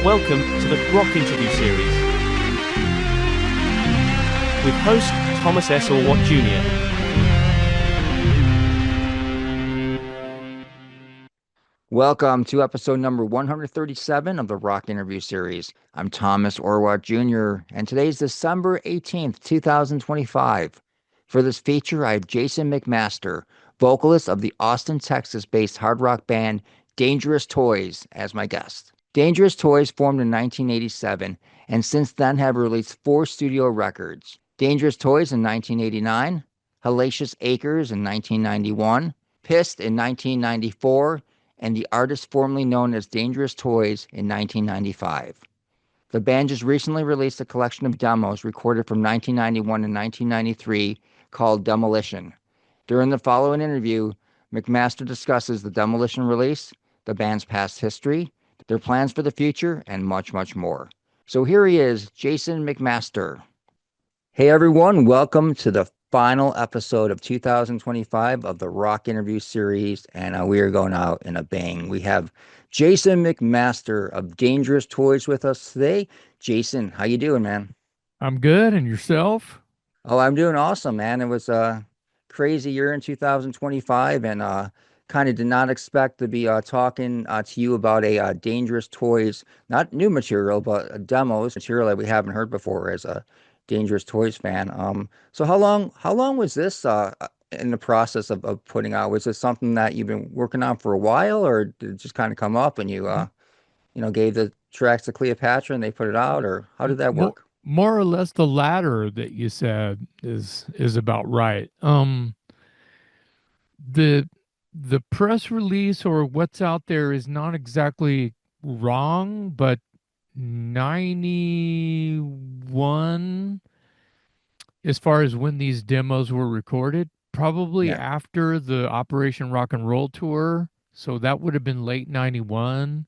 Welcome to the Rock Interview Series with host Thomas S. Orwatt Jr. Welcome to episode number 137 of the Rock Interview Series. I'm Thomas Orwatt Jr., and today's December 18th, 2025. For this feature, I have Jason McMaster, vocalist of the Austin, Texas-based hard rock band Dangerous Toys, as my guest. Dangerous Toys formed in 1987, and since then have released 4 studio records. Dangerous Toys in 1989, Hellacious Acres in 1991, Tist in 1994, and the artist formerly known as Dangerous Toys in 1995. The band just recently released a collection of demos recorded from 1991 and 1993 called Demolition. During the following interview, McMaster discusses the Demolition release, the band's past history, their plans for the future, and much, much more. So here he is, Jason McMaster. Hey everyone, welcome to the final episode of 2025 of the Rock Interview Series, and we are going out in a bang. We have Jason McMaster of Dangerous Toys with us today. Jason, how you doing, man? I'm good, and yourself? Oh, I'm doing awesome, man. It was a crazy year in 2025, and kind of did not expect to be talking to you about a Dangerous Toys, not new material, but demos material that we haven't heard before as a Dangerous Toys fan. So how long was this in the process of putting out? Was this something that you've been working on for a while, or did it just kind of come up and you gave the tracks to Cleopatra and they put it out, or how did that work? More or less the latter that you said is about right. The press release or what's out there is not exactly wrong, but 91 as far as when these demos were recorded, probably Yeah. after the Operation Rock and Roll tour. So that would have been late 91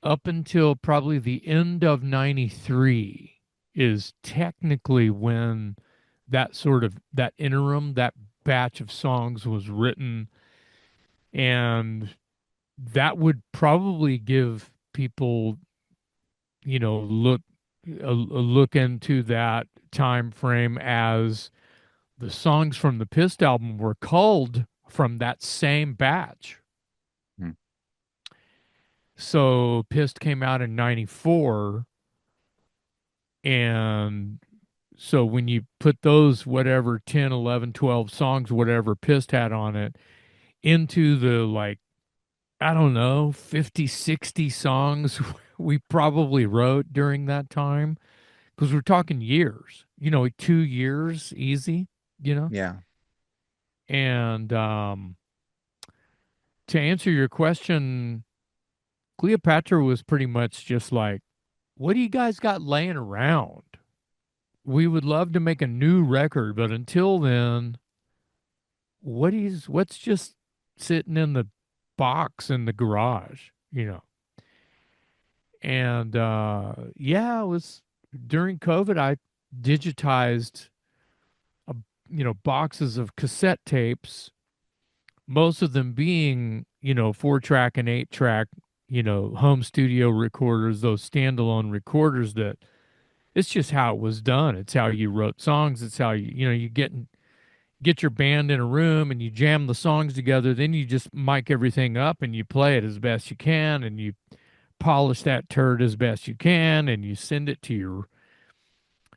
up until probably the end of 93 is technically when that interim, that batch of songs was written. And that would probably give people, a look into that time frame, as the songs from the Pist album were culled from that same batch. Hmm. So Pist came out in 94, and so when you put those whatever 10, 11, 12 songs, whatever Pist had on it, into the, I don't know, 50, 60 songs we probably wrote during that time, because we're talking years, 2 years easy. Yeah. And to answer your question, Cleopatra was pretty much just like, what do you guys got laying around? We would love to make a new record, but until then, what's just sitting in the box in the garage? And yeah, it was during COVID. I digitized boxes of cassette tapes, most of them being 4-track and 8-track home studio recorders, those standalone recorders. That it's just how it was done. It's how you wrote songs. It's how you get your band in a room and you jam the songs together. Then you just mic everything up and you play it as best you can, and you polish that turd as best you can, and you send it to your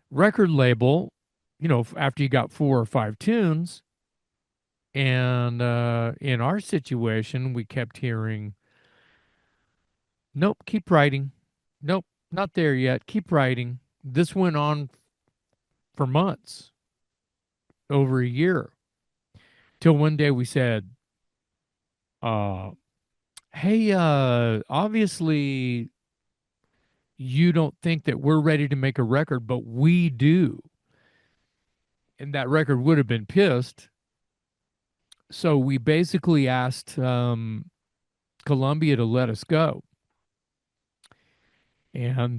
record label, after you got 4 or 5 tunes. And in our situation, we kept hearing, nope, keep writing. Nope, not there yet. Keep writing. This went on for months, over a year, till one day we said, hey, obviously you don't think that we're ready to make a record, but we do. And that record would have been Pissed. So we basically asked Columbia to let us go and,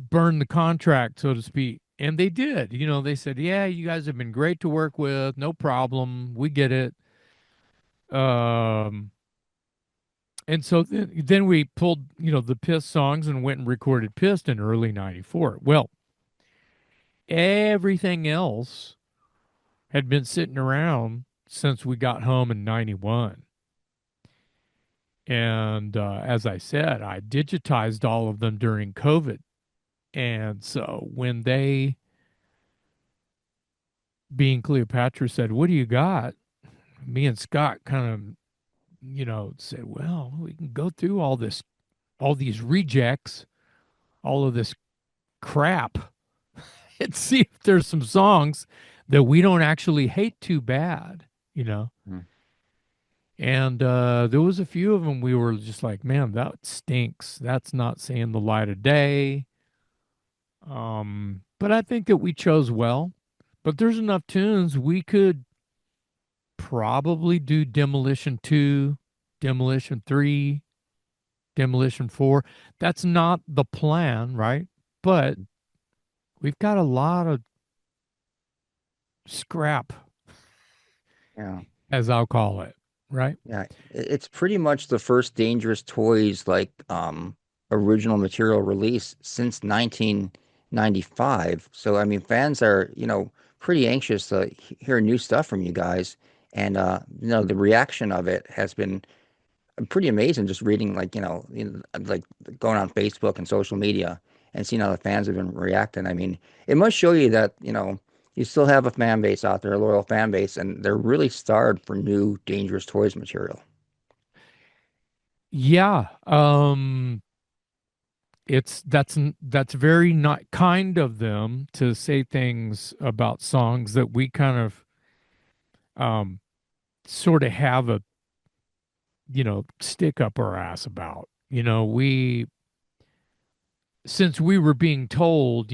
burn the contract, so to speak. And they did. They said, yeah, you guys have been great to work with. No problem. We get it. And And so then we pulled, the Pist songs and went and recorded Pist in early 94. Well, everything else had been sitting around since we got home in 91. And as I said, I digitized all of them during COVID. And so when they, being Cleopatra, said, "What do you got?" Me and Scott kind of, said, "Well, we can go through all these rejects, all of this crap, and see if there's some songs that we don't actually hate too bad, you know." Mm. And there was a few of them we were just like, "Man, that stinks. That's not seeing the light of day." But I think that we chose well. But there's enough tunes we could probably do Demolition 2, Demolition 3, Demolition 4. That's not the plan, right? But we've got a lot of scrap, Yeah. as I'll call it, right? Yeah. It's pretty much the first Dangerous Toys like original material release since 1995. So I mean fans are, pretty anxious to hear new stuff from you guys. And the reaction of it has been pretty amazing, just reading like going on Facebook and social media and seeing how the fans have been reacting. I mean, it must show you that, you still have a fan base out there, a loyal fan base, and they're really starved for new Dangerous Toys material. Yeah. That's very not kind of them to say things about songs that we kind of sort of have a stick up our ass about. We, since we were being told,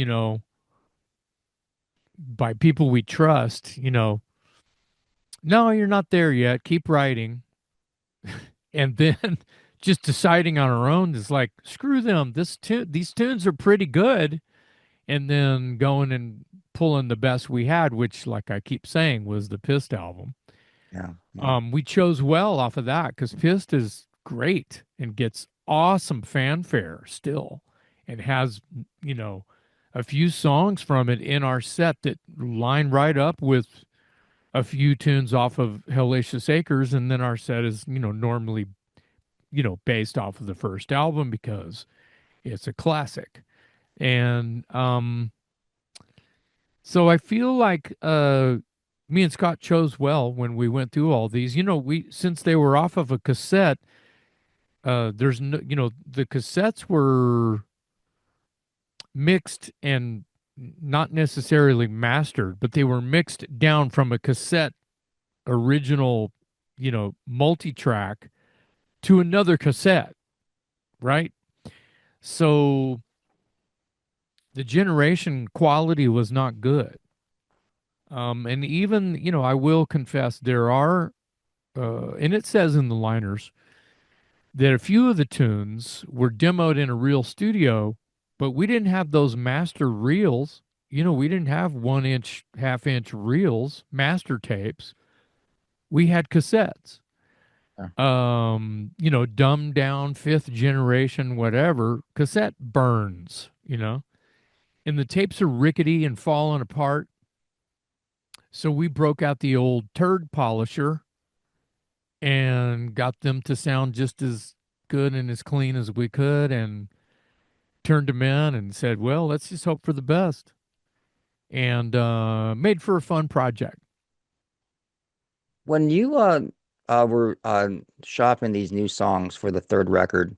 by people we trust, no, you're not there yet, keep writing. And then just deciding on our own is like, screw them, these tunes are pretty good. And then going and pulling the best we had, which, like I keep saying, was the Pist album. Yeah. We chose well off of that because Pist is great and gets awesome fanfare still, and has, a few songs from it in our set that line right up with a few tunes off of Hellacious Acres. And then our set is, normally, based off of the first album because it's a classic. And so I feel like me and Scott chose well when we went through all these. Since they were off of a cassette, there's no, the cassettes were mixed and not necessarily mastered, but they were mixed down from a cassette original, multi-track to another cassette, right? So the generation quality was not good. And even, I will confess there are, and it says in the liners that a few of the tunes were demoed in a real studio, but we didn't have those master reels. We didn't have 1-inch, half-inch reels, master tapes. We had cassettes. Dumbed down, fifth generation, whatever, cassette burns, and the tapes are rickety and falling apart. So we broke out the old turd polisher and got them to sound just as good and as clean as we could, and turned them in and said, well, let's just hope for the best. And made for a fun project. When you were shopping these new songs for the third record,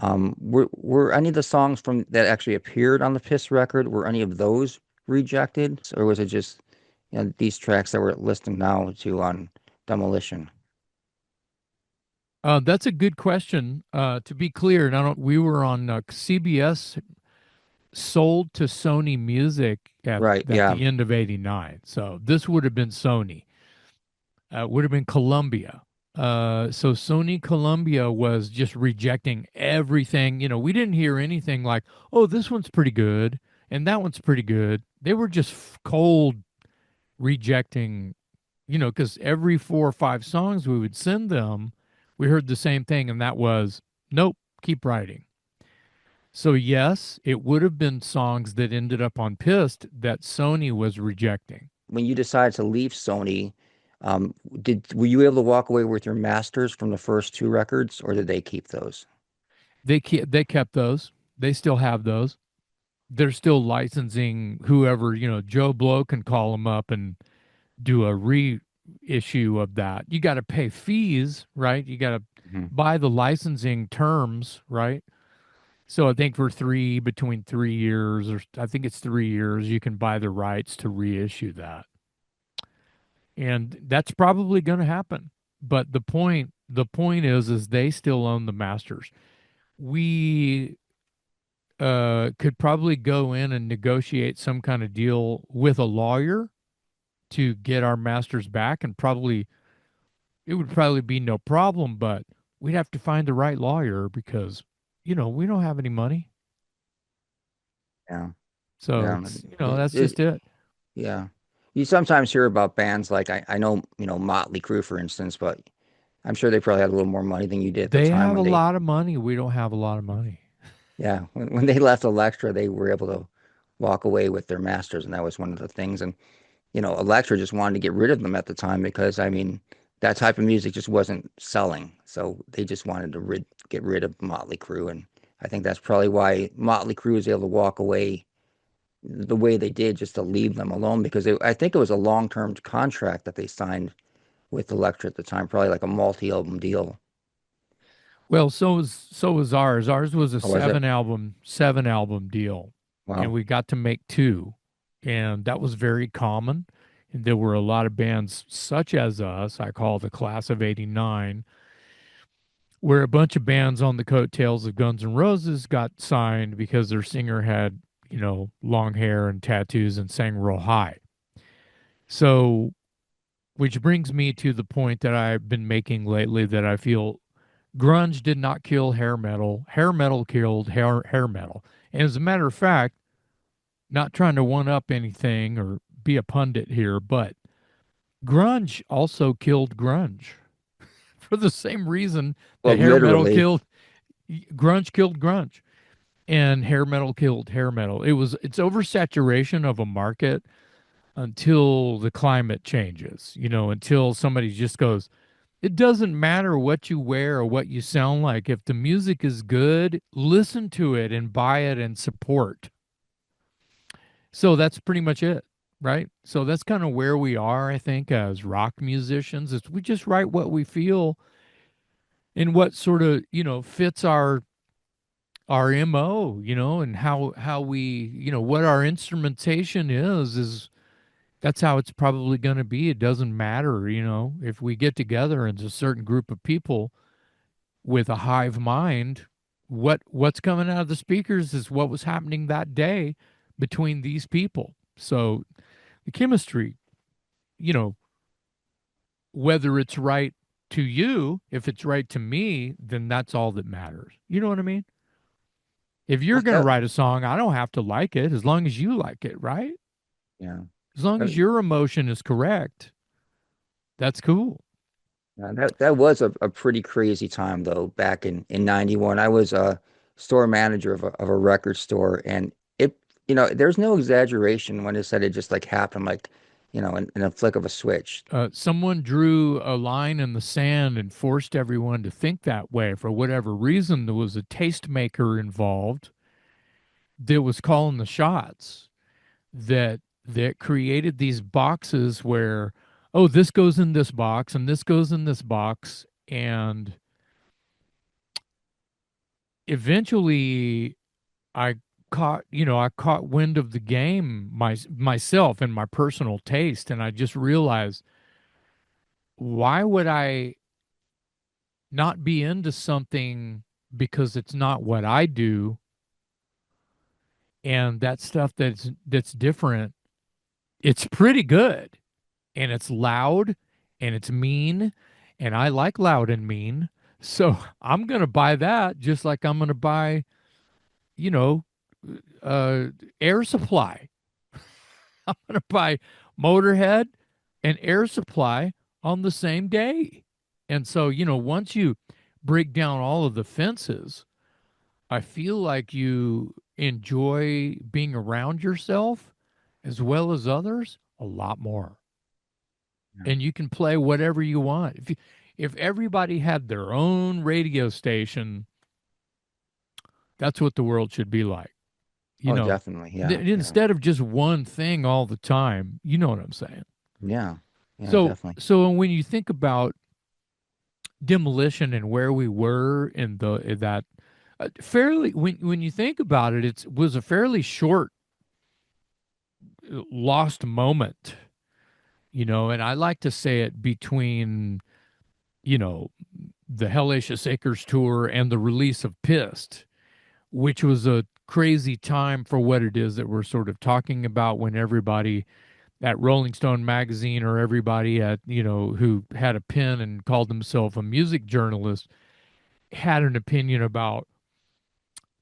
were any of the songs from that actually appeared on the Piss record, were any of those rejected, or was it just these tracks that we're listening now to on Demolition? That's a good question. To be clear, we were on CBS, sold to Sony Music at the end of '89. So this would have been Sony. Would have been Columbia. So Sony Columbia was just rejecting everything. We didn't hear anything like, oh, this one's pretty good and that one's pretty good. They were just cold rejecting, because every 4 or 5 songs we would send them, we heard the same thing, and that was, nope, keep writing. So yes, it would have been songs that ended up on Pissed that Sony was rejecting. When you decided to leave Sony, were you able to walk away with your masters from the first two records, or did they keep those? They kept those. They still have those. They're still licensing whoever, Joe Blow can call them up and do a reissue of that. You got to pay fees, right? You got to Mhm. buy the licensing terms, right? So I think between 3 years, or I think it's 3 years, you can buy the rights to reissue that. And that's probably going to happen. But the point is they still own the masters. We could probably go in and negotiate some kind of deal with a lawyer to get our masters back, and it would probably be no problem, but we'd have to find the right lawyer because, we don't have any money. Yeah, So yeah, that's just it. yeah. You sometimes hear about bands like I know, Motley Crue, for instance, but I'm sure they probably had a little more money than you did at the They time have a when they, lot of money. We don't have a lot of money. yeah, when they left Elektra, they were able to walk away with their masters, and that was one of the things. And Elektra just wanted to get rid of them at the time because, I mean, that type of music just wasn't selling. So they just wanted to get rid of Motley Crue. And I think that's probably why Motley Crue was able to walk away the way they did, just to leave them alone, because I think it was a long-term contract that they signed with Elektra at the time, probably like a multi-album deal. Well, so was ours. Ours was a Or was it? seven album deal, and Wow. we got to make two, and that was very common. And there were a lot of bands such as us, I call the class of '89, where a bunch of bands on the coattails of Guns N' Roses got signed because their singer had, long hair and tattoos and sang real high. So, which brings me to the point that I've been making lately, that I feel grunge did not kill hair metal. Hair metal killed hair metal. And as a matter of fact, not trying to one up anything or be a pundit here, but grunge also killed grunge for the same reason Well, that literally. grunge killed grunge, and hair metal killed hair metal. It's oversaturation of a market until the climate changes, until somebody just goes, it doesn't matter what you wear or what you sound like. If the music is good, listen to it and buy it and support. So that's pretty much it, right? So that's kind of where we are, I think, as rock musicians. Is we just write what we feel and what sort of, fits our MO, and how we, what our instrumentation is that's how it's probably going to be. It doesn't matter, if we get together as a certain group of people with a hive mind, what's coming out of the speakers is what was happening that day between these people. So the chemistry, you know, whether it's right to you, if it's right to me, then that's all that matters. You know what I mean? If you're Well, going to write a song, I don't have to like it as long as you like it, right? yeah. As long Uh, as your emotion is correct, that's cool. that was a pretty crazy time though. Back in '91, I was a store manager of a record store, and it, there's no exaggeration when it said it just like happened, like, in a flick of a switch. Someone drew a line in the sand and forced everyone to think that way for whatever reason. There was a tastemaker involved that was calling the shots, that created these boxes where, oh, this goes in this box and this goes in this box. And eventually I caught wind of the game myself and my personal taste. And I just realized, why would I not be into something because it's not what I do? And that stuff that's different, it's pretty good, and it's loud, and it's mean, and I like loud and mean. So I'm going to buy that, just like I'm going to buy, you know, uh, Air Supply. I'm going to buy Motorhead and Air Supply on the same day. And so, once you break down all of the fences, I feel like you enjoy being around yourself as well as others a lot more. Yeah. And you can play whatever you want. If everybody had their own radio station, that's what the world should be like. You Oh, know, definitely. Yeah. Yeah. instead of just one thing all the time, you know what I'm saying? Yeah. Yeah, So, definitely. so when you think about Demolition and where we were in that fairly, when you think about it, it was a fairly short lost moment, and I like to say it between, you know, the Hellacious Acres tour and the release of Pissed, which was a crazy time for what it is that we're sort of talking about, when everybody at Rolling Stone magazine, or everybody at, who had a pen and called themselves a music journalist, had an opinion about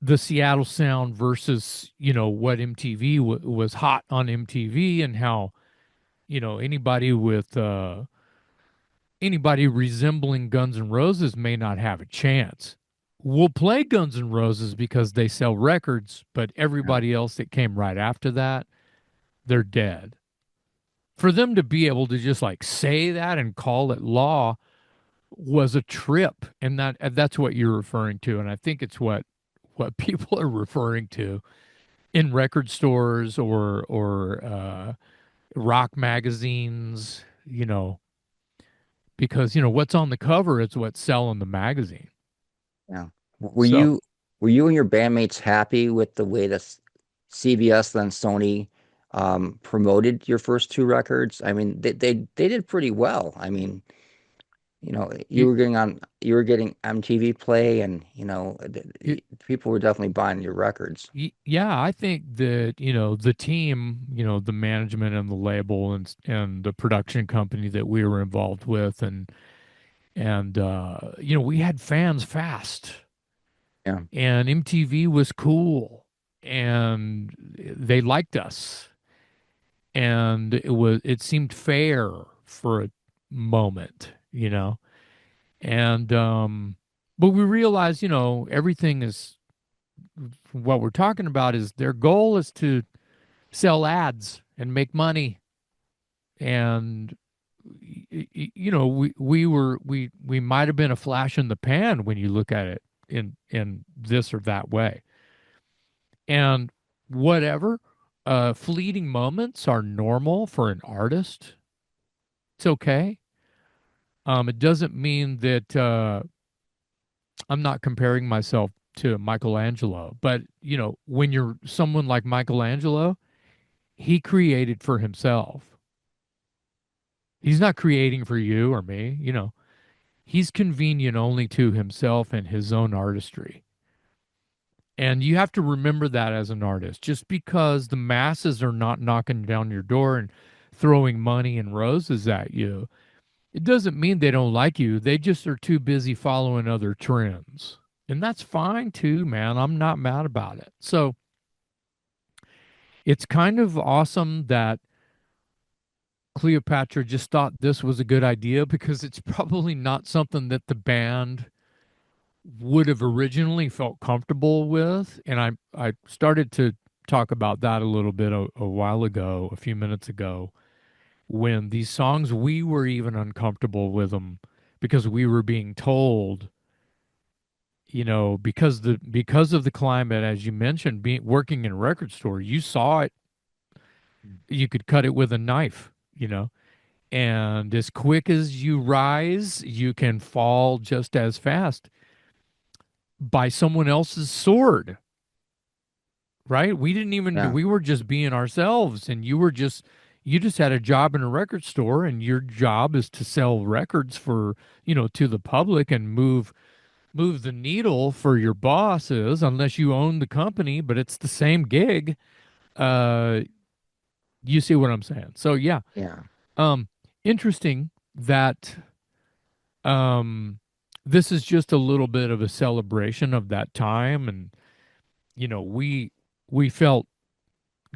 the Seattle sound versus, what MTV was hot on MTV, and how, anybody with anybody resembling Guns N' Roses may not have a chance. We'll play Guns N' Roses because they sell records, but Yeah. everybody else that came right after that, they're dead. For them to be able to just like say that and call it law was a trip, and that's what you're referring to, and I think it's what people are referring to in record stores, or rock magazines, because what's on the cover is what's selling the magazine. Yeah. Were So you were you and your bandmates happy with the way that CBS then Sony promoted your first two records? I mean, they did pretty well. I mean, it, you were getting MTV play, and it people were definitely buying your records. yeah, I think that the team, the management and the label, and the production company that we were involved with, and we had fans fast, Yeah. and MTV was cool, and they liked us, and it seemed fair for a moment, and but we realized, everything is, what we're talking about is their goal is to sell ads and make money, and we might have been a flash in the pan when you look at it in this or that way, and whatever, fleeting moments are normal for an artist. It's okay. It doesn't mean that I'm not comparing myself to Michelangelo, but when you're someone like Michelangelo, he created for himself. He's not creating for you or me, He's convenient only to himself and his own artistry. And you have to remember that as an artist. Just because the masses are not knocking down your door and throwing money and roses at you, it doesn't mean they don't like you. They just are too busy following other trends. And that's fine too, man. I'm not mad about it. So it's kind of awesome that Cleopatra just thought this was a good idea, because it's probably not something that the band would have originally felt comfortable with. And I started to talk about that a little bit a while ago, a few minutes ago, when these songs, we were even uncomfortable with them, because we were being told, because of the climate, as you mentioned, being working in a record store, you saw it, you could cut it with a knife, and as quick as you rise, you can fall just as fast by someone else's sword, right? We didn't even, Yeah. we were just being ourselves, and you just had a job in a record store, and your job is to sell records for, to the public, and move the needle for your bosses, unless you own the company, but it's the same gig. Uh, you see what I'm saying? So yeah, Yeah. um, interesting that um, this is just a little bit of a celebration of that time, and we felt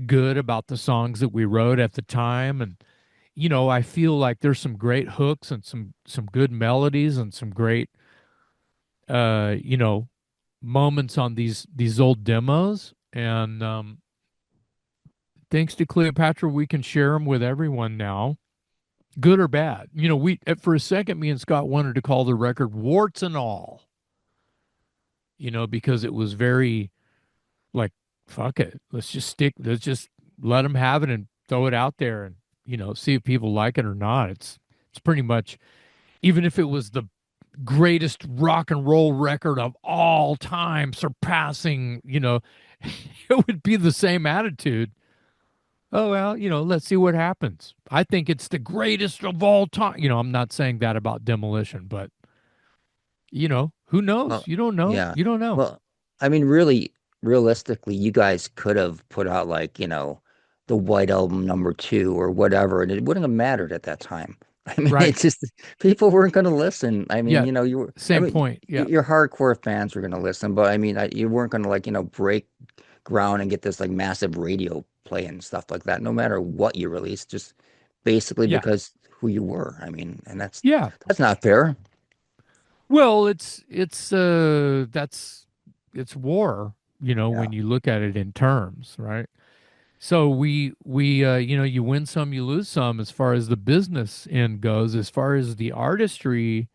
good about the songs that we wrote at the time, and I feel like there's some great hooks and some good melodies and some great uh, you know, moments on these old demos. And thanks to Cleopatra, we can share them with everyone now, good or bad. We for a second, me and Scott wanted to call the record "Warts and All," because it was very like, fuck it, let's just let them have it and throw it out there and see if people like it or not. It's pretty much, even if it was the greatest rock and roll record of all time, surpassing, it would be the same attitude. Oh, well, let's see what happens. I think it's the greatest of all time. I'm not saying that about Demolition, but who knows? Well, You don't know. yeah. You don't know. Well, I mean, really, realistically, you guys could have put out like, the White Album #2 or whatever, and it wouldn't have mattered at that time. I mean, Right. it's just people weren't going to listen. I mean, Yeah. you were, I Same mean, point. Yeah. your hardcore fans were going to listen, but I mean, you weren't going to like, break ground and get this like massive radio play and stuff like that, no matter what you released, just basically Yeah. because who you were. I mean, and Yeah. that's not fair. Well, it's war, Yeah. when you look at it in terms, right? So you win some, you lose some as far as the business end goes. As far as the artistry,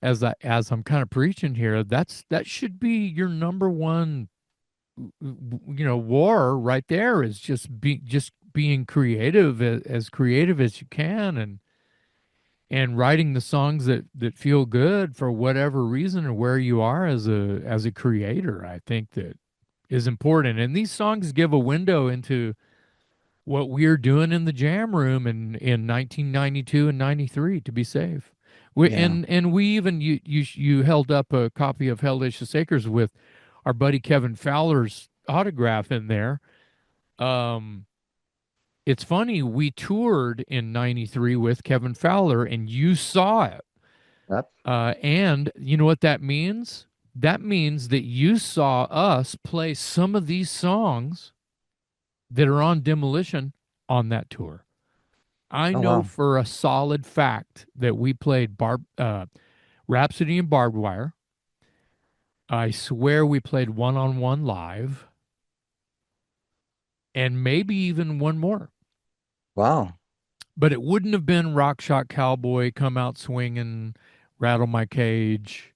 as I'm kind of preaching here, that should be your number one, war right there, is just being creative, as creative as you can, and writing the songs that feel good for whatever reason or where you are as a creator. I think that is important. And these songs give a window into what we're doing in the jam room in 1992 and 93, to be safe. We Yeah. and we even you held up a copy of Hellacious Acres with our buddy Kevin Fowler's autograph in there. Um, it's funny, we toured in 93 with Kevin Fowler, and you saw it. Yep. And you know what that means? That means that you saw us play some of these songs that are on Demolition on that tour. I Oh, know wow. for a solid fact that we played Rhapsody and Barbed Wire. I swear we played One on One live, and maybe even one more. Wow. But it wouldn't have been Rock Shot Cowboy, Come Out Swinging, Rattle My Cage.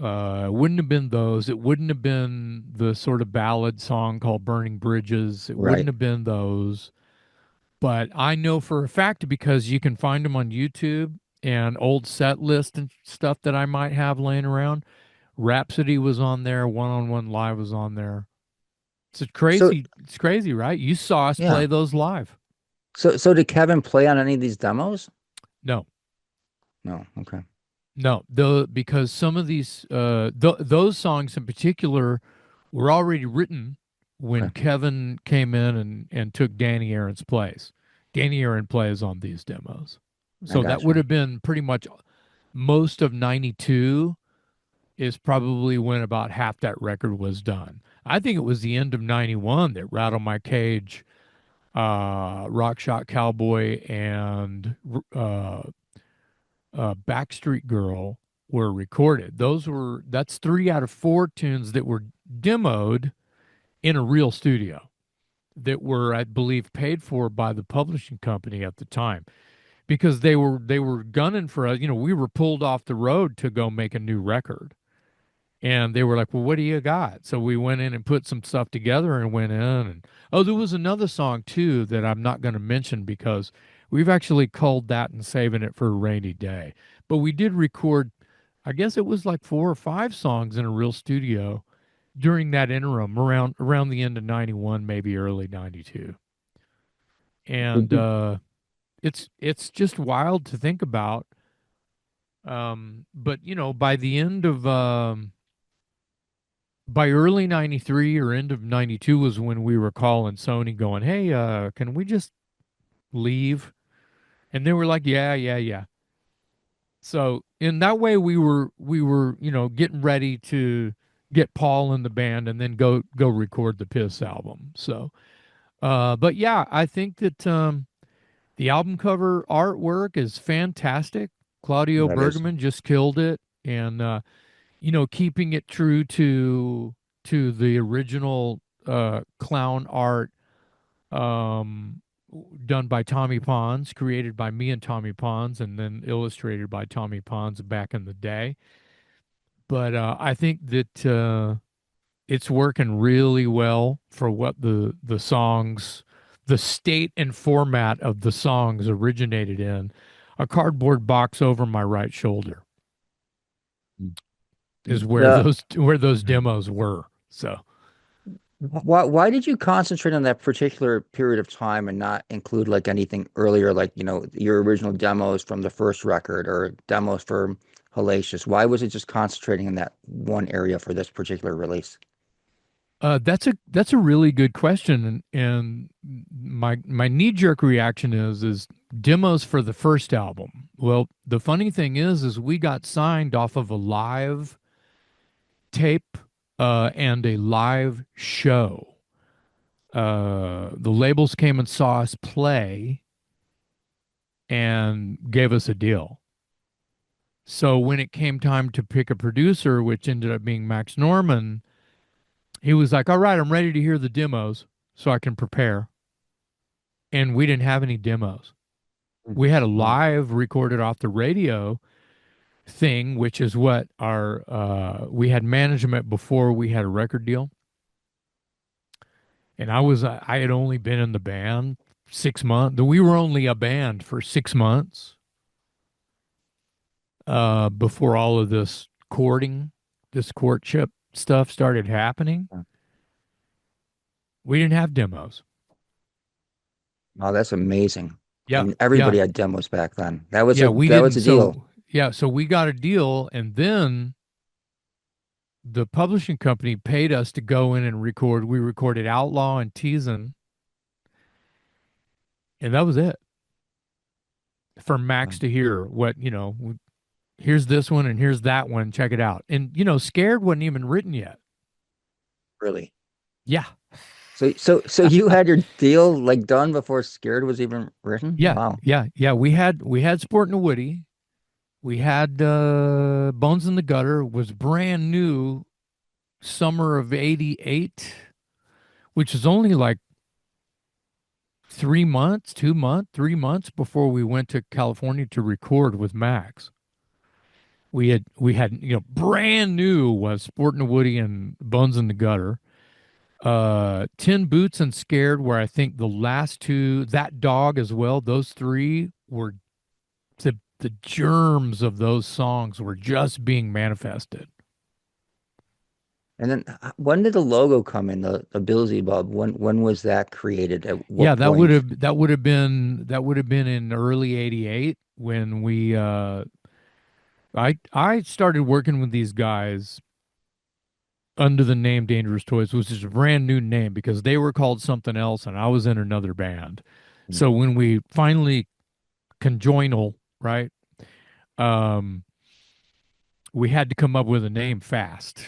It wouldn't have been those. It wouldn't have been the sort of ballad song called Burning Bridges. It wouldn't Right. have been those. But I know for a fact, because you can find them on YouTube and old set list and stuff that I might have laying around. Rhapsody was on there. One on One Live was on there. It's So, crazy. It's crazy, right? You saw us yeah. play those live. So did Kevin play on any of these demos? No, No. Okay. no, because some of these those songs in particular were already written when Okay. Kevin came in and took Danny Aaron's place. Danny Aaron plays on these demos, I so that would gotcha. have been pretty much most of '92 is probably when about half that record was done. I think it was the end of '91 that Rattle My Cage, Rock Shot Cowboy, and Backstreet Girl were recorded. That's 3 out of 4 tunes that were demoed in a real studio, that were, I believe, paid for by the publishing company at the time, because they were gunning for us. We were pulled off the road to go make a new record. And they were like, "Well, what do you got?" So we went in and put some stuff together and went in. And oh, there was another song too that I'm not going to mention, because we've actually culled that and saving it for a rainy day. But we did record, I guess it was like 4 or 5 songs in a real studio during that interim, around the end of '91, maybe early '92. Did And you, it's just wild to think about. But by the end of by early '93 or end of '92 was when we were calling Sony going, "Hey, can we just leave?" And they were like, "Yeah, yeah, yeah." So in that way, we were getting ready to get Paul in the band and then go record the Piss album. So, but yeah, I think that The album cover artwork is fantastic. Claudio That is. Bergman just killed it, and keeping it true to the original clown art um, done by Tommy Pons, created by me and Tommy Pons, and then illustrated by Tommy Pons back in the day. But I think that it's working really well for what the songs, the state and format of the songs originated in. A cardboard box over my right shoulder is The where those demos were. So why did you concentrate on that particular period of time and not include like anything earlier, like your original demos from the first record or demos for Hellacious? Why was it just concentrating in that one area for this particular release? that's a really good question, and my knee jerk reaction is demos for the first album. Well, the funny thing is we got signed off of a live tape and a live show. The labels came and saw us play and gave us a deal. So when it came time to pick a producer, which ended up being Max Norman, he was like, all right, I'm ready to hear the demos so I can prepare. And we didn't have any demos. We had a live recorded off the radio thing, which is what we had management before we had a record deal. And I had only been in the band 6 months. We were only a band for 6 months before all of this courtship stuff started happening. We didn't have demos. Oh, that's amazing. Yeah. And everybody yeah. had demos back then. That was Yeah, that was a deal. So we got a deal, and then the publishing company paid us to go in and record. We recorded Outlaw and Teasin', and that was it. For Max to hear what, here's this one and here's that one, check it out. And, Scared wasn't even written yet. Really? Yeah. So you had your deal like done before Scared was even written? Yeah. Wow. Yeah. We had Sport and Woody. We had Bones in the Gutter was brand new summer of 88, which is only like 3 months, 2 months, 3 months before we went to California to record with Max. We had brand new was Sport and Woody and Bones in the Gutter. Tin Boots and Scared, where I think the last two, That Dog as well, those three were the germs of those songs were just being manifested. And then when did the logo come in, the Beelzebub? When was that created? At what Yeah, that point? would have been in early '88 when we I started working with these guys under the name Dangerous Toys, which is a brand new name because they were called something else and I was in another band. So when we finally conjoinal, right? We had to come up with a name fast.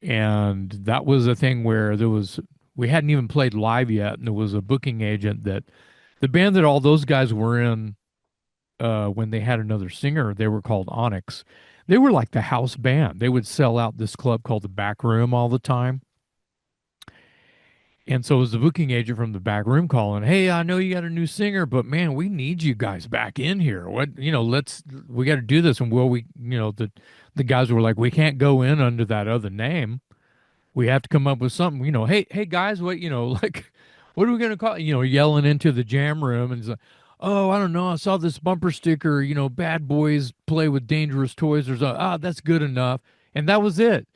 And that was a thing where we hadn't even played live yet, and there was a booking agent that the band that all those guys were in when they had another singer, they were called Onyx. They were like the house band. They would sell out this club called the Back Room all the time. And so it was the booking agent from the back room calling, hey, I know you got a new singer, but man, we need you guys back in here. We got to do this. And the guys were like, we can't go in under that other name. We have to come up with something, hey guys, what what are we going to call, yelling into the jam room. And it's like, oh, I don't know. I saw this bumper sticker, bad boys play with dangerous toys. That's good enough. And that was it.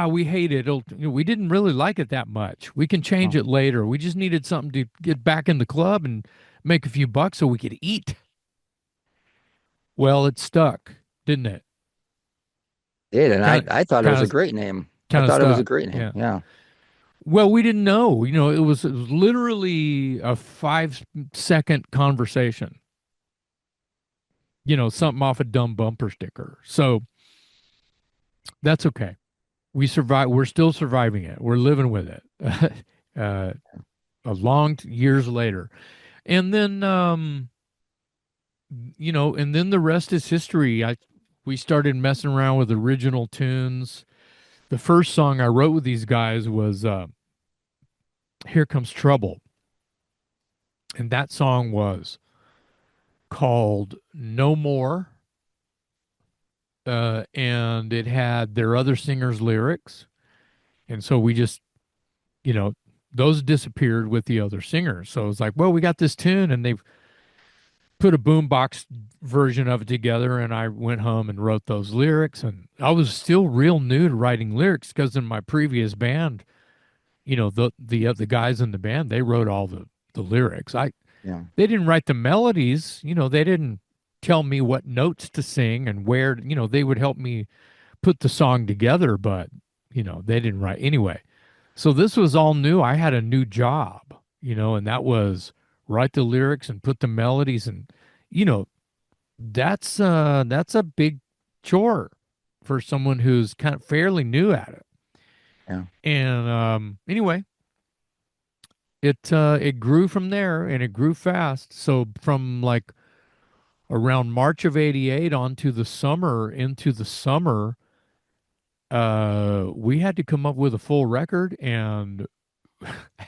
We hate it. We didn't really like it that much. We can change it later. We just needed something to get back in the club and make a few bucks so we could eat. Well, it stuck, didn't it? Did, and I thought it was a great name. I thought it was a great name. Yeah. Well, we didn't know. It was literally a 5-second conversation. Something off a dumb bumper sticker. So that's okay. We survive. We're still surviving it. We're living with it. A long years later, and then and then the rest is history. We started messing around with original tunes. The first song I wrote with these guys was Here Comes Trouble. And that song was called No More. And it had their other singer's lyrics. And so we just, you know, those disappeared with the other singers. So it's like, well, we got this tune, and they've put a boombox version of it together. And I went home and wrote those lyrics. And I was still real new to writing lyrics because in my previous band, the guys in the band, they wrote all the lyrics. Yeah. They didn't write the melodies. They didn't tell me what notes to sing and where. They would help me put the song together, but they didn't write anyway. So this was all new. I had a new job, and that was write the lyrics and put the melodies, and that's a big chore for someone who's kind of fairly new at it. Yeah. And anyway, it grew from there, and it grew fast. So from like around March of '88 into the summer, we had to come up with a full record and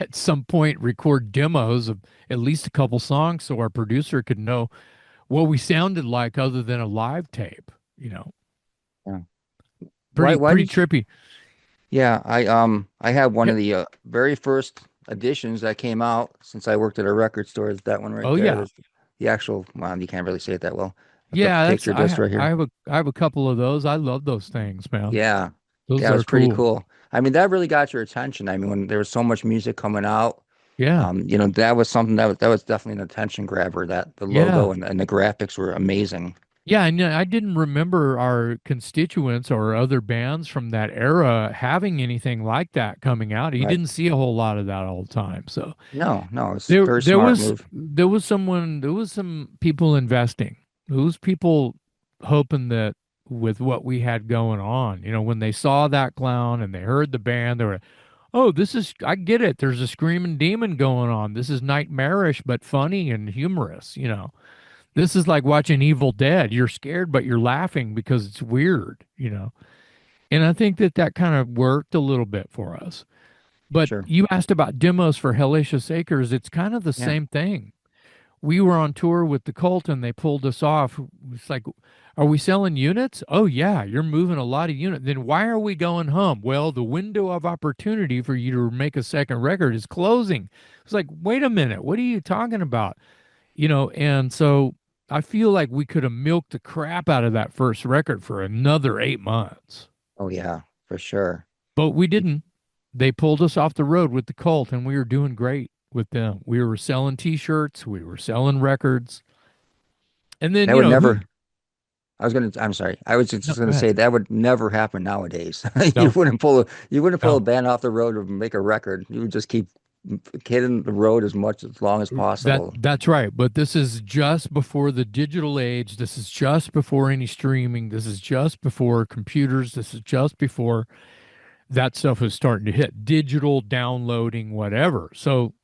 at some point record demos of at least a couple songs so our producer could know what we sounded like other than a live tape. Yeah. Pretty Why pretty did you, trippy. yeah, I had one Yeah. of the very first editions that came out since I worked at a record store. That one right Oh there. yeah. There's the actual, well, you can't really say it that well. I've got the Yeah, that's picture disc right I here. have a couple of those. I love those things, man. Yeah. Those Yeah, it are was pretty cool. cool. I mean, that really got your attention. I mean, when there was so much music coming out, Yeah. that was something that was definitely an attention grabber. That the Yeah. logo and the graphics were amazing. Yeah, and I didn't remember our constituents or other bands from that era having anything like that coming out. You Right. didn't see a whole lot of that all the time. So No, no, it's a there very there smart was move. there was some people investing. There was people hoping that with what we had going on, when they saw that clown and they heard the band, they were, oh, I get it. There's a screaming demon going on. This is nightmarish but funny and humorous. This is like watching Evil Dead. You're scared, but you're laughing because it's weird. And I think that kind of worked a little bit for us. But Sure. you asked about demos for Hellacious Acres. It's kind of the Yeah. same thing. We were on tour with the Cult and they pulled us off. It's like, are we selling units? Oh, yeah, you're moving a lot of units. Then why are we going home? Well, the window of opportunity for you to make a second record is closing. It's like, wait a minute, what are you talking about? And so I feel like we could have milked the crap out of that first record for another 8 months, Oh yeah, for sure. but we didn't. They pulled us off the road with the Cult, and we were doing great with them. We were selling T-shirts, we were selling records, and then That would who? never. I'm sorry. I was No, just go gonna ahead. say that would never happen nowadays. No, You wouldn't pull a no. band off the road or make a record. You would just keep hitting the road as long as possible. That's right. But this is just before the digital age. This is just before any streaming. This is just before computers. This is just before that stuff is starting to hit digital downloading, whatever. So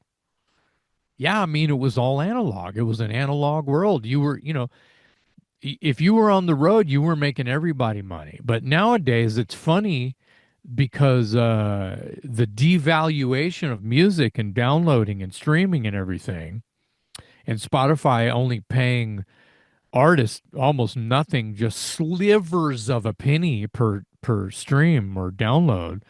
yeah, I mean, it was all analog. It was an analog world. If you were on the road, you were making everybody money. But nowadays, it's funny because the devaluation of music and downloading and streaming and everything, and Spotify only paying artists almost nothing, just slivers of a penny per stream or download.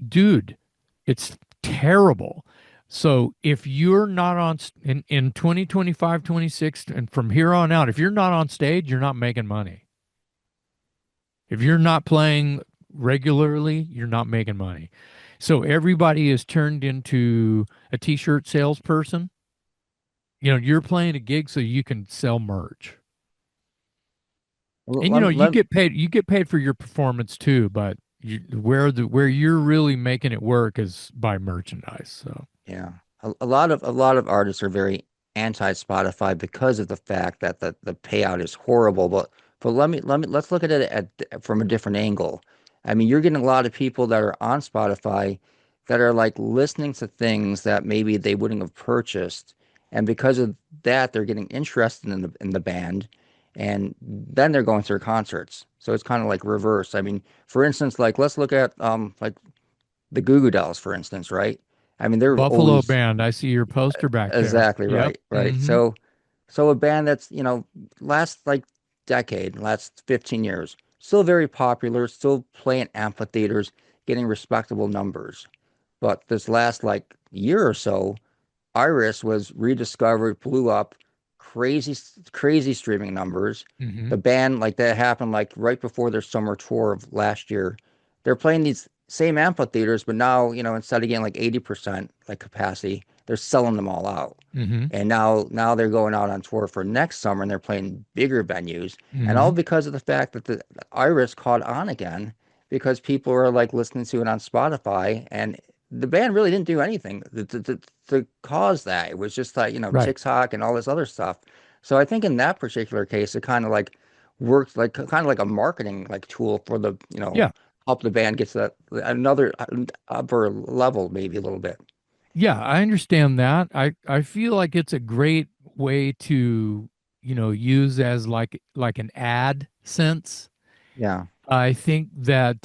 Dude, it's terrible. So if you're not in 2025, 26, and from here on out, if you're not on stage, you're not making money. If you're not playing regularly, you're not making money. So everybody is turned into a t-shirt salesperson. You're playing a gig so you can sell merch. And Let, let, you get paid for your performance too, but where you're really making it work is by merchandise. So Yeah. A lot of artists are very anti Spotify because of the fact that the payout is horrible. But let's look at it from a different angle. I mean, you're getting a lot of people that are on Spotify that are like listening to things that maybe they wouldn't have purchased. And because of that, they're getting interested in the band, and then they're going to their concerts. So it's kind of like reverse. I mean, for instance, like let's look at like the Goo Goo Dolls, for instance, right? I mean, they're Buffalo always Band. I see your poster back there. exactly Yep. right, right. Mm-hmm. So a band that's, last like decade, last 15 years, still very popular, still playing amphitheaters, getting respectable numbers. But this last like year or so, Iris was rediscovered, blew up, crazy streaming numbers. Mm-hmm. The band, like that happened like right before their summer tour of last year. They're playing these same amphitheaters, but now, instead of getting like 80% like capacity, they're selling them all out. Mm-hmm. And now they're going out on tour for next summer and they're playing bigger venues. And Mm-hmm. all because of the fact that the Iris caught on again because people are like listening to it on Spotify, and the band really didn't do anything to cause that. It was just like, Right. TikTok and all this other stuff. So I think in that particular case, it kind of like works like kind of like a marketing like tool for the, Yeah. help the band get to that another upper level, maybe a little bit. Yeah, I understand that. I feel like it's a great way to, use as like an ad sense. Yeah. I think that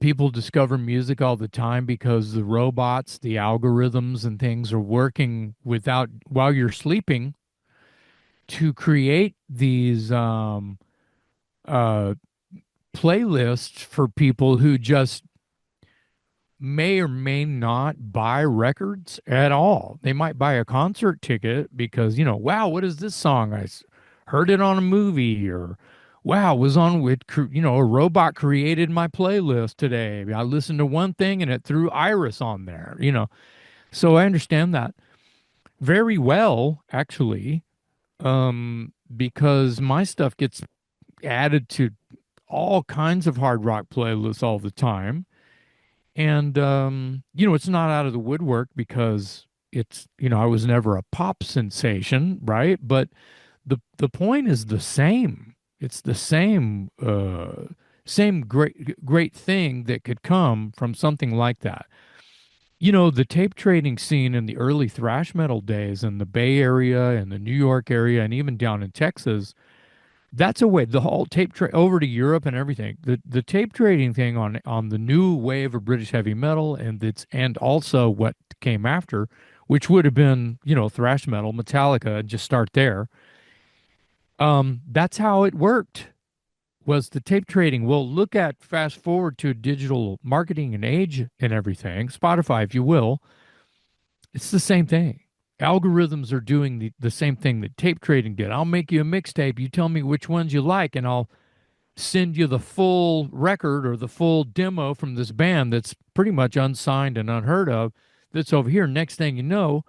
people discover music all the time because the robots, the algorithms, and things are working without while you're sleeping to create these uh, playlists for people who just may or may not buy records at all. They might buy a concert ticket because, wow, what is this song? Heard it on a movie, or wow, was on with, a robot created my playlist today. I listened to one thing and it threw Iris on there. So I understand that very well, actually, because my stuff gets added to all kinds of hard rock playlists all the time. And it's not out of the woodwork because I was never a pop sensation, right? But the point is the same. It's the same great thing that could come from something like that. The tape trading scene in the early thrash metal days in the Bay Area and the New York area and even down in Texas, that's a way. The whole tape trade over to Europe and everything. The tape trading thing on the new wave of British heavy metal and also what came after, which would have been thrash metal, Metallica, and just start there. That's how it worked. Was the tape trading? Well, look at fast forward to digital marketing and age and everything. Spotify, if you will, it's the same thing. Algorithms are doing the same thing that tape trading did. I'll make you a mixtape. You tell me which ones you like, and I'll send you the full record or the full demo from this band that's pretty much unsigned and unheard of that's over here. Next thing you know,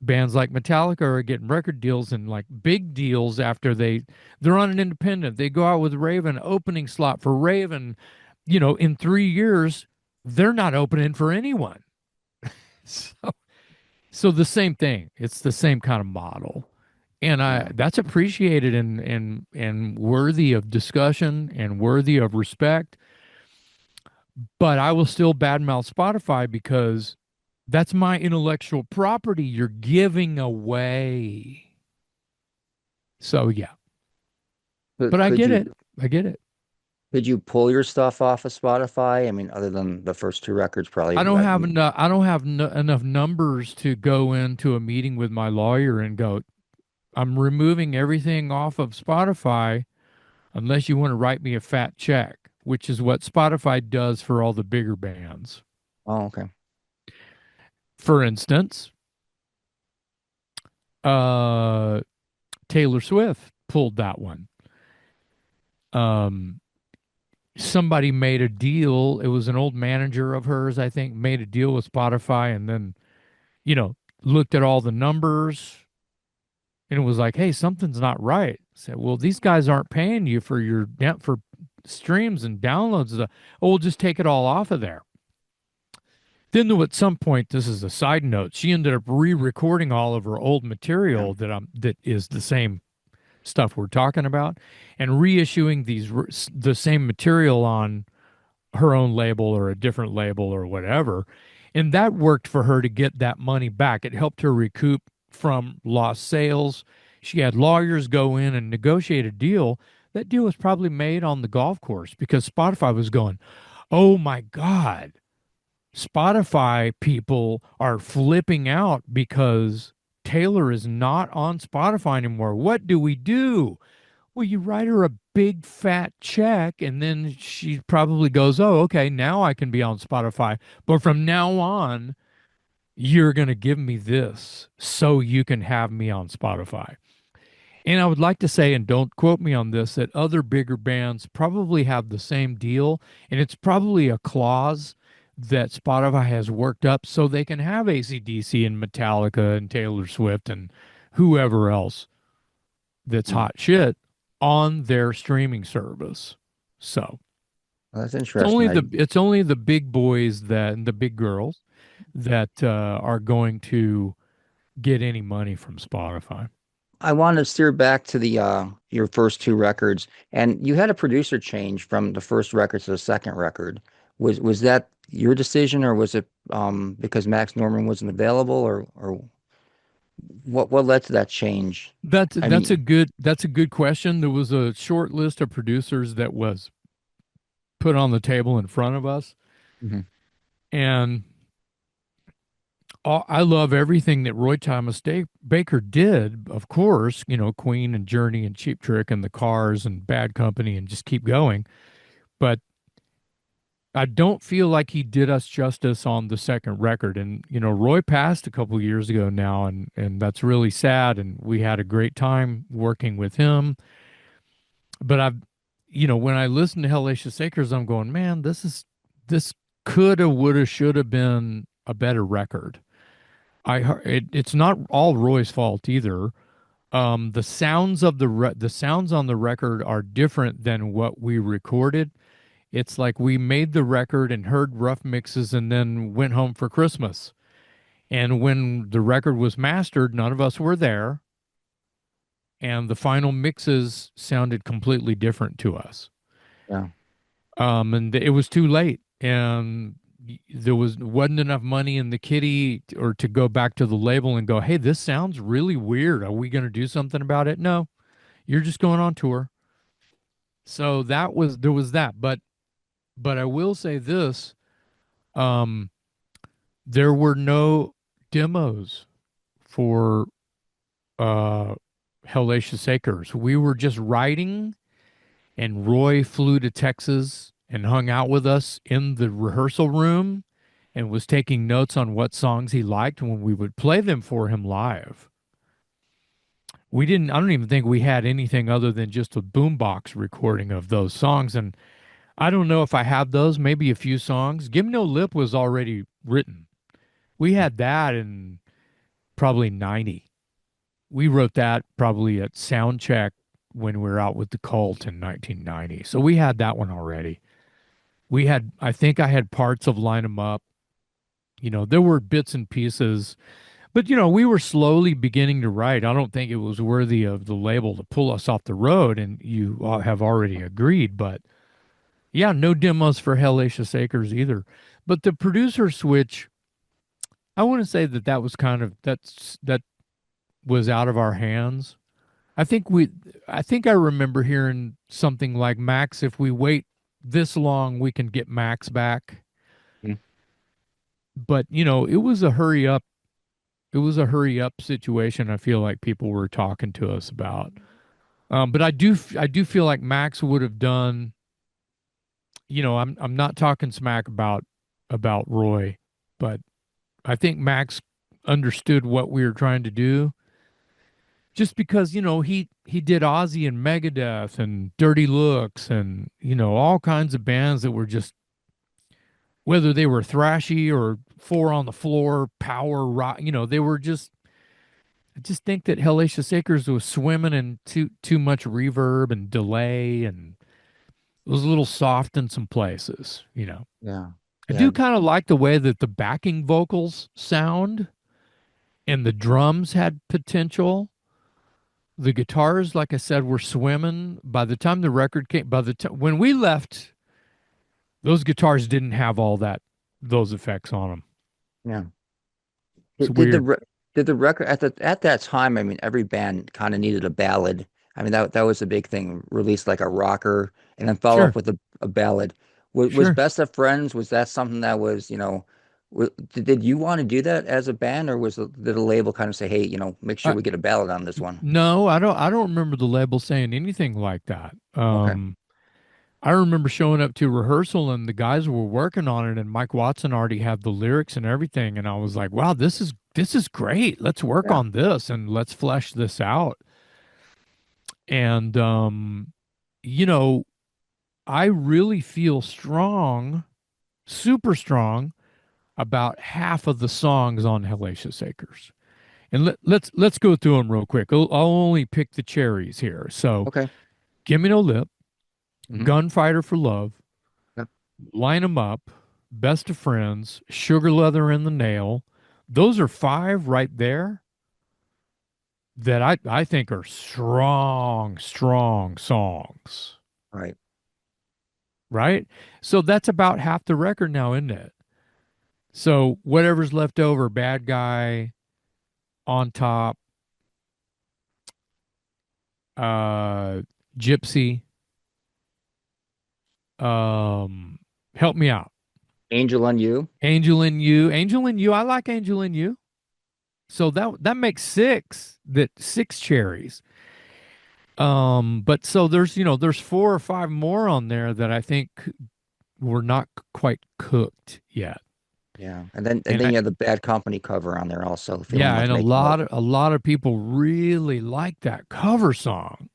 bands like Metallica are getting record deals and like big deals after they're on an independent. They go out with Raven, opening slot for Raven. In 3 years, they're not opening for anyone. So So the same thing. It's the same kind of model. And Yeah. that's appreciated and worthy of discussion and worthy of respect. But I will still badmouth Spotify because that's my intellectual property you're giving away. So yeah. Could But I could get you it. I get it. could you pull your stuff off of Spotify? I mean, other than the first two records, probably. I don't have enough numbers to go into a meeting with my lawyer and go, I'm removing everything off of Spotify unless you want to write me a fat check, which is what Spotify does for all the bigger bands. Oh, okay. For instance, uh, Taylor Swift pulled that one. Um, Somebody made a deal. It was an old manager of hers, I think, made a deal with Spotify and then, looked at all the numbers and it was like, hey, something's not right. Said, well, these guys aren't paying you for for streams and downloads. Oh, we'll just take it all off of there. Then, at some point, this is a side note. She ended up re-recording all of her old Yeah. material that is the same stuff we're talking about, and reissuing the same material on her own label or a different label or whatever. And that worked for her to get that money back. It helped her recoup from lost sales. She had lawyers go in and negotiate a deal. That deal was probably made on the golf course because Spotify was going, oh my God, Spotify people are flipping out because Taylor is not on Spotify anymore. What do we do? Well, you write her a big fat check, and then she probably goes, oh, okay, now I can be on Spotify. But from now on, you're going to give me this so you can have me on Spotify. And I would like to say, and don't quote me on this, that other bigger bands probably have the same deal. And it's probably a clause that Spotify has worked up so they can have AC/DC and Metallica and Taylor Swift and whoever else that's hot shit on their streaming service. So Well, that's it's interesting. it's only the big boys that and the big girls that are going to get any money from Spotify. I want to steer back to the your first two records, and you had a producer change from the first record to the second record. Was that your decision, or was it because Max Norman wasn't available, or what led to that change? That's I that's a mean, good that's a good question. There was a short list of producers that was put on the table in front of us, mhm. and I love everything that Roy Thomas Baker did. Of course, you know, Queen and Journey and Cheap Trick and the Cars and Bad Company and just keep going. But I don't feel like he did us justice on the second record. And, you know, Roy passed a couple years ago now, and that's really sad. And we had a great time working with him. But you know, when I listen to Hellacious Acres, I'm going, man, this coulda, woulda, shoulda been a better record. It's not all Roy's fault either. The sounds of the sounds on the record are different than what we recorded. It's like we made the record and heard rough mixes and then went home for Christmas. And when the record was mastered, none of us were there, and the final mixes sounded completely different to us. Yeah. And it was too late, and there wasn't enough money in the kitty or to go back to the label and go, hey, this sounds really weird, are we going to do something about it? No, you're just going on tour. So there was that. But I will say this, um there were no demos for uh Hellacious Acres. We were just writing, and Roy flew to Texas and hung out with us in the rehearsal room and was taking notes on what songs he liked when we would play them for him live. I don't even think we had anything other than just a boombox recording of those songs. And I don't know if I have those, maybe a few songs. Give Me No Lip was already written. We had that in probably 90. We wrote that probably at Soundcheck when we were out with the Cult in 1990. So we had that one already. I think I had parts of Line 'Em Up. You know, there were bits and pieces, but you know, we were slowly beginning to write. I don't think it was worthy of the label to pull us off the road, and you have already agreed. But yeah, no demos for Hellacious Acres either. But the producer switch, I want to say that was kind of that was out of our hands. I think I remember hearing something like, Max, if we wait this long, we can get Max back. Mm. But you know, it was a hurry up. It was a hurry up situation. I feel like people were talking to us about. But I do feel like Max would have done. You know, I'm not talking smack about Roy, but I think Max understood what we were trying to do. Just because, you know, he did Ozzy and Megadeth and Dirty Looks and, you know, all kinds of bands that were just, whether they were thrashy or four on the floor, power rock, you know, they were just, I just think that Hellacious Acres was swimming in too much reverb and delay, and it was a little soft in some places, you know. Yeah. I Yeah. do kind of like the way that the backing vocals sound and the drums had potential. The guitars, like I said, were swimming. By the time the record came, by the time when we left, those guitars didn't have all those effects on them. Yeah. It's Did weird. Did the record at that time? I mean, every band kind of needed a ballad. I mean, that was a big thing. Release like a rocker and then follow up Sure, with a ballad. Was sure. Best of Friends? Was that something that was, did you want to do that as a band, or did the label kind of say, hey, make sure I, we get a ballad on this one? no, I don't remember the label saying anything like that. Okay, I remember showing up to rehearsal and the guys were working on it and Mike Watson already had the lyrics and everything and I was like, "Wow, this is great. Let's work yeah, on this and let's flesh this out." And you know, I really feel strong, super strong about half of the songs on Hellacious Acres. And let's go through them real quick. I'll only pick the cherries here. So, okay, Give Me No Lip, hmm, Gunfighter for Love, yeah. Line 'Em Up, Best of Friends, Sugar Leather and the Nail. Those are five right there that I think are strong, strong songs, All right, right? So that's about half the record now, isn't it? So whatever's left over, Bad Guy, On Top, uh, Gypsy, Help Me Out. Angel on You. Angel in You. Angel in You. I like Angel in You. So that makes six cherries. But so there's four or five more on there that I think were not quite cooked yet. Yeah, and And then I you have the Bad Company cover on there also, feeling yeah, like and making love. a lot of people really like that cover song.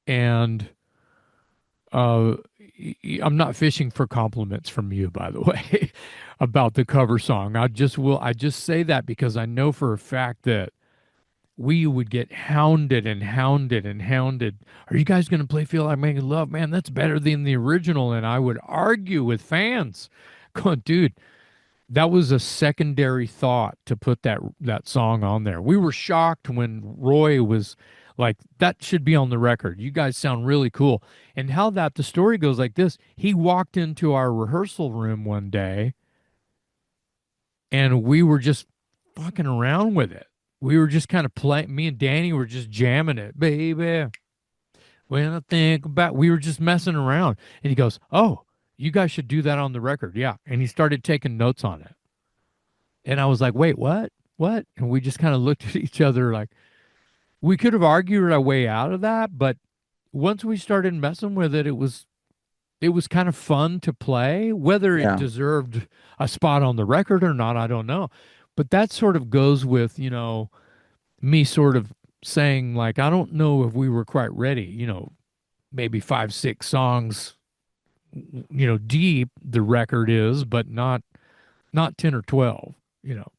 And I'm not fishing for compliments from you, by the way, about the cover song. I just say that because I know for a fact that we would get hounded and hounded and hounded. Are you guys going to play Feel Like Making Love? Man, that's better than the original. And I would argue with fans going, dude, that was a secondary thought to put that song on there. We were shocked when Roy was like, that should be on the record. You guys sound really cool. And how the story goes like this. He walked into our rehearsal room one day and we were just fucking around with it. We were just kind of playing. Me and Danny were just jamming it, baby. When I think about, we were just messing around. And he goes, "Oh, you guys should do that on the record." Yeah. And he started taking notes on it. And I was like, "Wait, what? What?" And we just kind of looked at each other like we could have argued our way out of that, but once we started messing with it, it was kind of fun to play. Whether it Yeah, deserved a spot on the record or not, I don't know. But that sort of goes with, me sort of saying, like, I don't know if we were quite ready, maybe five, six songs, deep the record is, but not 10 or 12, you know.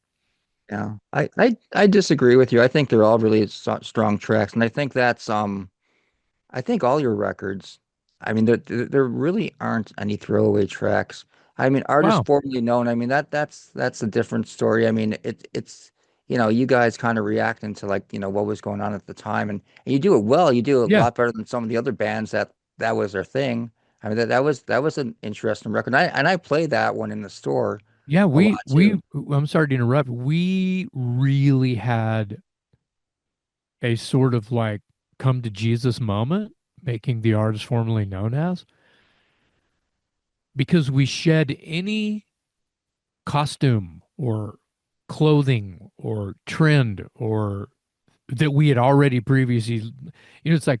yeah. I disagree with you. I think they're all really strong tracks, and I think I think all your records, I mean, there really aren't any throwaway tracks. I mean, artists Wow. formerly known, I mean, that's a different story. I mean, it's you guys kind of reacting to like, what was going on at the time, and you do it well. You do it a Yeah. lot better than some of the other bands that was their thing. I mean, that was an interesting record. And I played that one in the store Yeah, a lot too. I'm sorry to interrupt. We really had a sort of like come to Jesus moment, making the artist formerly known as, because we shed any costume or clothing or trend or that we had already previously, it's like,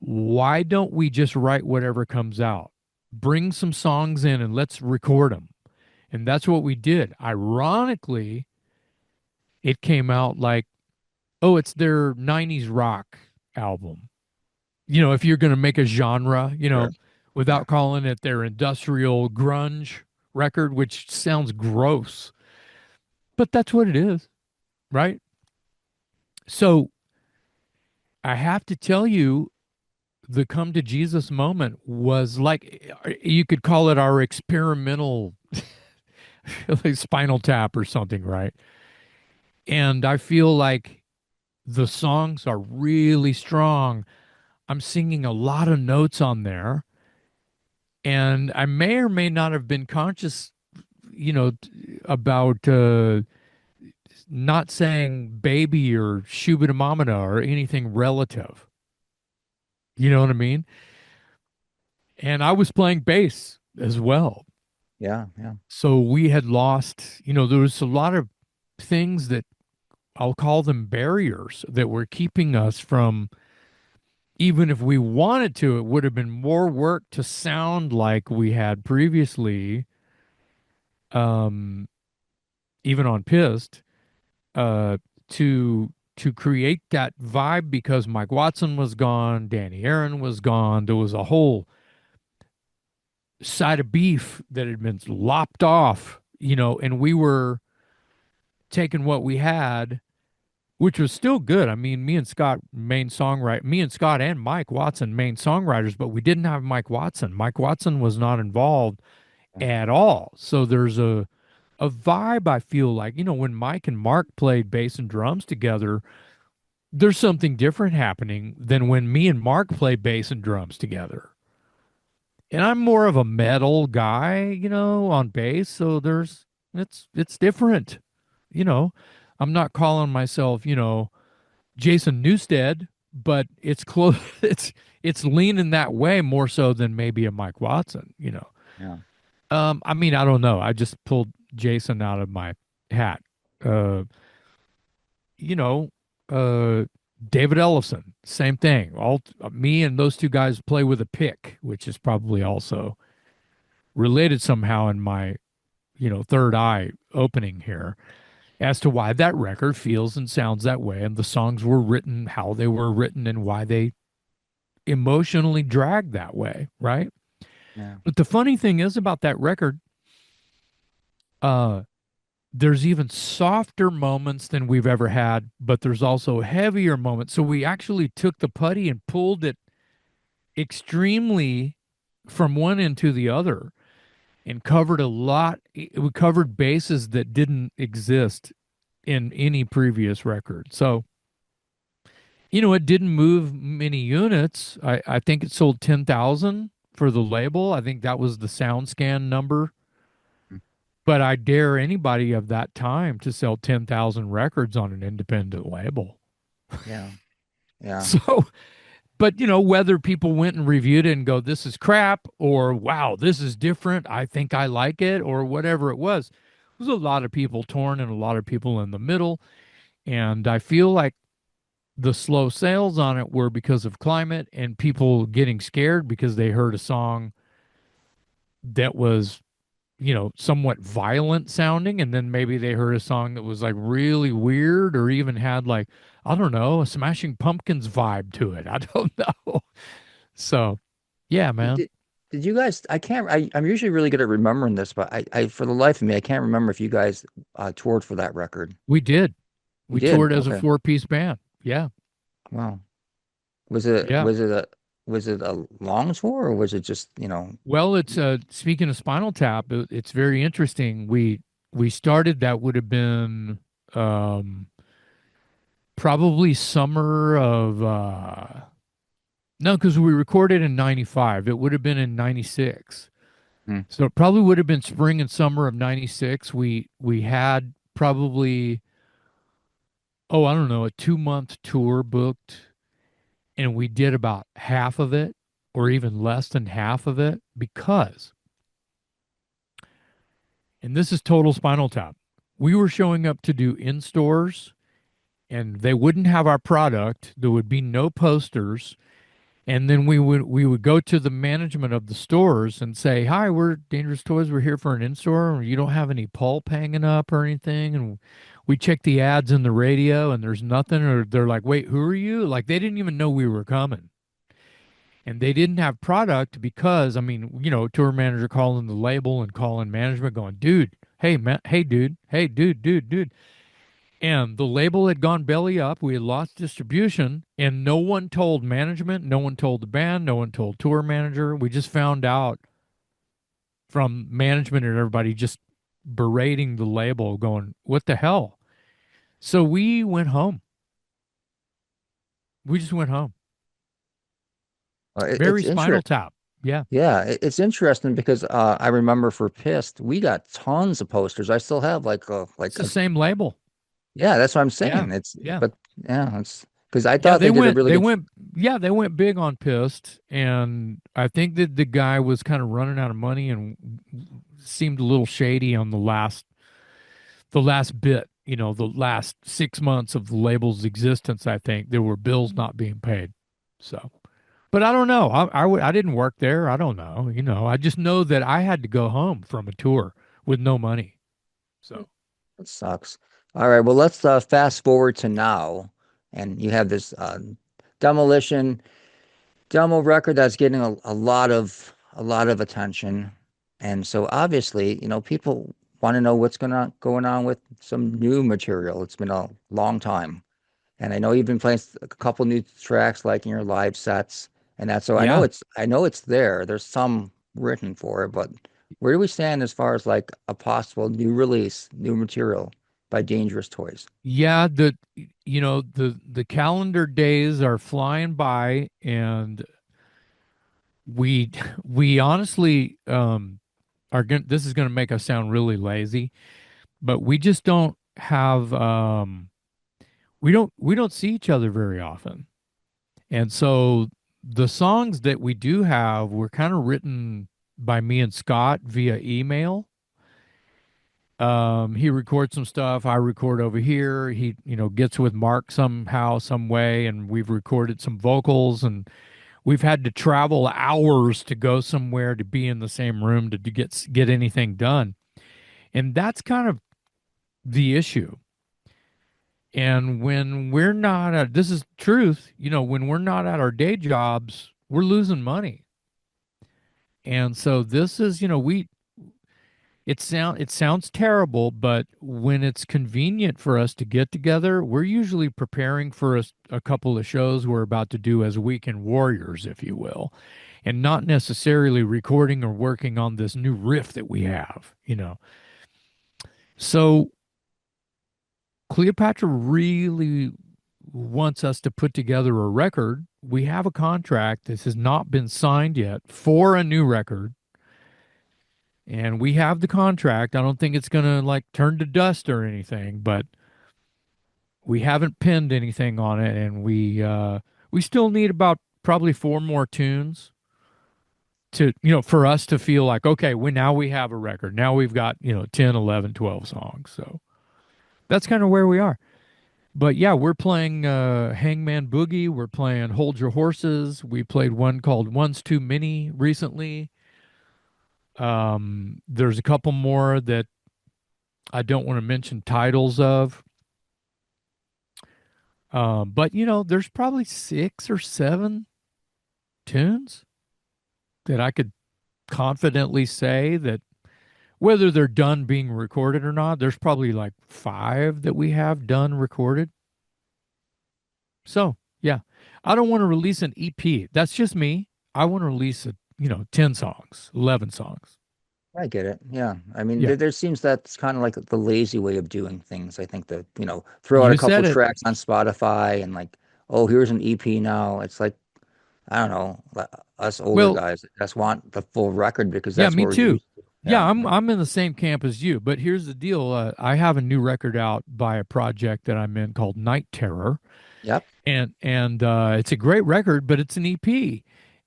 why don't we just write whatever comes out? Bring some songs in and let's record them. And that's what we did. Ironically, it came out like, oh, it's their 90s rock album. If you're going to make a genre, Sure. Yeah. without calling it their industrial grunge record, which sounds gross, but that's what it is, right? So I have to tell you, the come to Jesus moment was like, you could call it our experimental like Spinal Tap or something, right? And I feel like the songs are really strong. I'm singing a lot of notes on there. And I may or may not have been conscious, about not saying baby or shubidamamana or anything relative. You know what I mean? And I was playing bass as well. Yeah, yeah. So we had lost, there was a lot of things that I'll call them barriers that were keeping us from, even if we wanted to, it would have been more work to sound like we had previously, um, even on Pissed, uh, to create that vibe because Mike Watson was gone, Danny Aaron was gone. There was a whole side of beef that had been lopped off, and we were taking what we had, which was still good. I mean, me and Scott and Mike Watson main songwriters, but we didn't have Mike Watson. Mike Watson was not involved at all. So there's a vibe, I feel like, when Mike and Mark played bass and drums together, there's something different happening than when me and Mark play bass and drums together. And I'm more of a metal guy, on bass, so it's different. I'm not calling myself, Jason Newsted, but it's close. It's leaning that way more so than maybe a Mike Watson. Yeah. I mean, I don't know. I just pulled Jason out of my hat. Uh, you know, David Ellison, same thing. All me and those two guys play with a pick, which is probably also related somehow in my, third eye opening here as to why that record feels and sounds that way, and the songs were written how they were written and why they emotionally drag that way, right? Yeah. But the funny thing is about that record, there's even softer moments than we've ever had, but there's also heavier moments. So we actually took the putty and pulled it extremely from one end to the other and covered a lot. We covered bases that didn't exist in any previous record. So, it didn't move many units. I think it sold 10,000 for the label. I think that was the SoundScan number. But I dare anybody of that time to sell 10,000 records on an independent label. Yeah. Yeah. So, but whether people went and reviewed it and go, this is crap, or wow, this is different, I think I like it, or whatever it was a lot of people torn and a lot of people in the middle. And I feel like the slow sales on it were because of climate and people getting scared because they heard a song that was, somewhat violent sounding. And then maybe they heard a song that was like really weird or even had like, I don't know, a Smashing Pumpkins vibe to it. I don't know. So, yeah, man. Did you guys, I'm usually really good at remembering this, but I for the life of me, I can't remember if you guys toured for that record. We did. We did? toured as a Okay. 4-piece band. Yeah. Wow. Was it Yeah. was it a long tour or was it just, Well, it's speaking of Spinal Tap, it's very interesting. We started, that would have been probably summer of no, because we recorded in 95. It would have been in 96. Hmm. So it probably would have been spring and summer of 96. We had probably, I don't know, a 2-month tour booked, and we did about half of it or even less than half of it because, and this is total Spinal Tap, we were showing up to do in stores and they wouldn't have our product. There would be no posters. And then we would go to the management of the stores and say, hi, we're Dangerous Toys. We're here for an in-store. You don't have any pulp hanging up or anything. And we check the ads in the radio and there's nothing. Or they're like, wait, who are you? Like, they didn't even know we were coming. And they didn't have product because, I mean, tour manager calling the label and calling management going, dude, hey, man, hey, dude, dude. And the label had gone belly up. We had lost distribution, and no one told management, no one told the band, no one told tour manager. We just found out from management and everybody just berating the label, going, what the hell? So we went home. We just went home. Very Spinal Tap. Yeah. Yeah, it's interesting because I remember for Pissed, we got tons of posters. I still have It's the same label. Yeah, that's what I'm Yeah, saying. It's yeah, but yeah, it's because I yeah. thought they did a really They good. went, yeah, they went big on Pissed, and I think that the guy was kind of running out of money and seemed a little shady on the last bit. You know, the last 6 months of the label's existence. I think there were bills not being paid. So, but I don't know. I didn't work there. I don't know. You know, I just know that I had to go home from a tour with no money. So. It sucks. All right, well, let's fast forward to now, and you have this Demolition demo record that's getting a lot of attention, and so obviously, people want to know what's going on with some new material. It's been a long time, and I know you've been playing a couple new tracks like in your live sets, and that. So Yeah. I know it's there. There's some written for it, but where do we stand as far as like a possible new release, new material by Dangerous Toys? Yeah, the calendar days are flying by, and we we honestly are going this is going to make us sound really lazy, but we just don't have we don't see each other very often. And so the songs that we do have were kind of written by me and Scott via email. He records some stuff, I record over here. He, gets with Mark somehow, some way, and we've recorded some vocals, and we've had to travel hours to go somewhere to be in the same room to get anything done. And that's kind of the issue. And when we're not at, this is truth, when we're not at our day jobs, we're losing money. And so this is, it sounds terrible, but when it's convenient for us to get together, we're usually preparing for a couple of shows we're about to do as weekend warriors, if you will, and not necessarily recording or working on this new riff that we have. So Cleopatra really wants us to put together a record. We have a contract. This has not been signed yet for a new record. And we have the contract. I don't think it's going to like turn to dust or anything, but we haven't pinned anything on it, and we still need about probably four more tunes to, for us to feel like, okay, now we have a record. Now we've got, 10, 11, 12 songs. So that's kind of where we are. But yeah, we're playing Hangman Boogie. We're playing Hold Your Horses. We played one called One's Too Many recently. There's a couple more that I don't want to mention titles of. But there's probably 6 or 7 tunes that I could confidently say that whether they're done being recorded or not, there's probably like 5 that we have done recorded. So yeah, I don't want to release an EP. That's just me. I want to release 10 songs, 11 songs. I get it. Yeah. I mean, Yeah, there seems that's kind of like the lazy way of doing things. I think that, throw out a you couple said it. tracks on Spotify and like, oh, here's an EP now. It's like, I don't know, us older Well, guys just want the full record because yeah, that's me what we're too. used to. Yeah, Yeah. I'm in the same camp as you, but here's the deal. I have a new record out by a project that I'm in called Night Terror, Yep. and it's a great record, but it's an EP.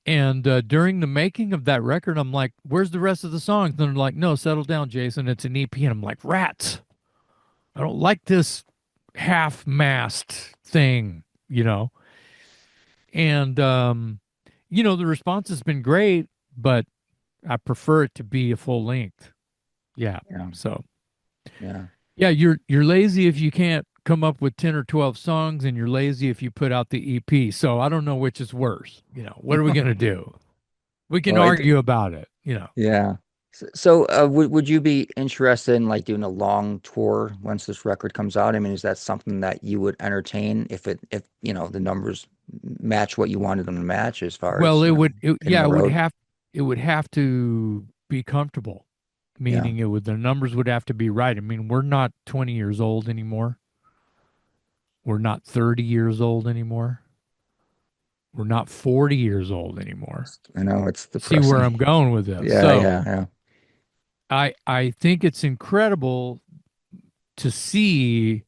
And during the making of that record, I'm like, "Where's the rest of the songs?" And they're like, "No, settle down, Jason. It's an EP." And I'm like, "Rats! I don't like this half-mast thing." And the response has been great, but I prefer it to be a full length. Yeah. Yeah. So Yeah. yeah, you're lazy if you can't come up with 10 or 12 songs, and you're lazy if you put out the EP. So I don't know which is worse. What are we going to do? We can Well, argue about it. yeah. So, would you be interested in like doing a long tour once this record comes out? I mean, is that something that you would entertain if the numbers match what you wanted them to match as far Well, as, hitting yeah, the road? it would have to be comfortable, Yeah. meaning the numbers would have to be right. I mean, we're not 20 years old anymore. We're not 30 years old anymore. We're not 40 years old anymore. I know it's See where depressing. I'm going with this. Yeah, So yeah, yeah. I think it's incredible to see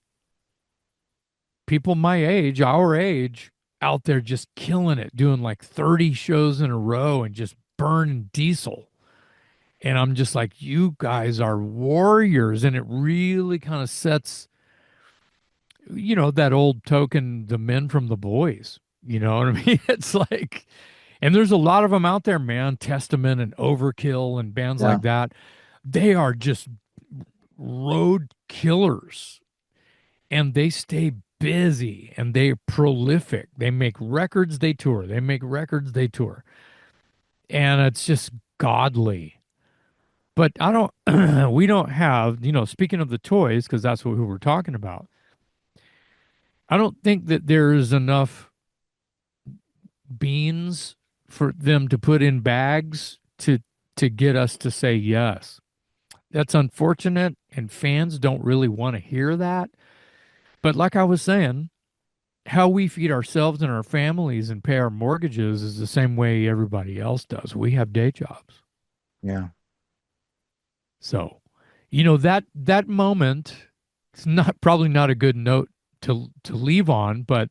people my age, our age, out there just killing it, doing like 30 shows in a row and just burning diesel. And I'm just like, you guys are warriors. And it really kind of sets, that old token, the men from the boys. You know what I mean? It's like, and there's a lot of them out there, man. Testament and Overkill and bands Yeah. like that. They are just road killers, and they stay busy and they're prolific. They make records, they tour. They make records, they tour. And it's just godly. But I don't, we don't have, speaking of the toys, because that's who we're talking about, I don't think that there's enough beans for them to put in bags to get us to say yes. That's unfortunate, and fans don't really want to hear that. But like I was saying, how we feed ourselves and our families and pay our mortgages is the same way everybody else does. We have day jobs. Yeah. So, that moment, it's probably not a good note to leave on, but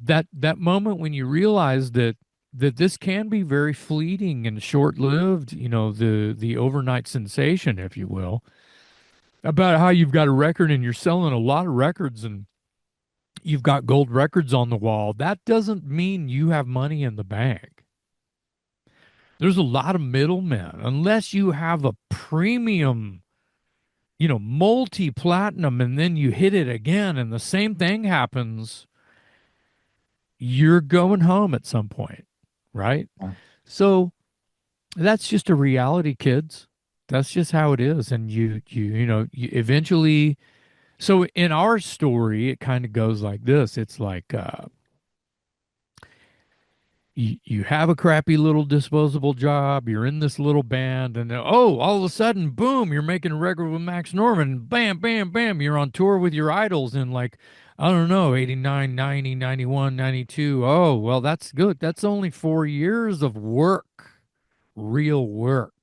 that moment when you realize that this can be very fleeting and short-lived, the overnight sensation, if you will, about how you've got a record and you're selling a lot of records and you've got gold records on the wall. That doesn't mean you have money in the bank. There's a lot of middlemen. Unless you have a premium, multi-platinum, and then you hit it again and the same thing happens, you're going home at some point, right? Yeah. So that's just a reality, kids. That's just how it is. And you eventually, so in our story, it kind of goes like this. It's like, you have a crappy little disposable job. You're in this little band, and then, all of a sudden, boom, you're making a record with Max Norman. Bam, bam, bam. You're on tour with your idols in, like, I don't know, 89, 90, 91, 92. Oh, well, that's good. That's only 4 years of work, real work.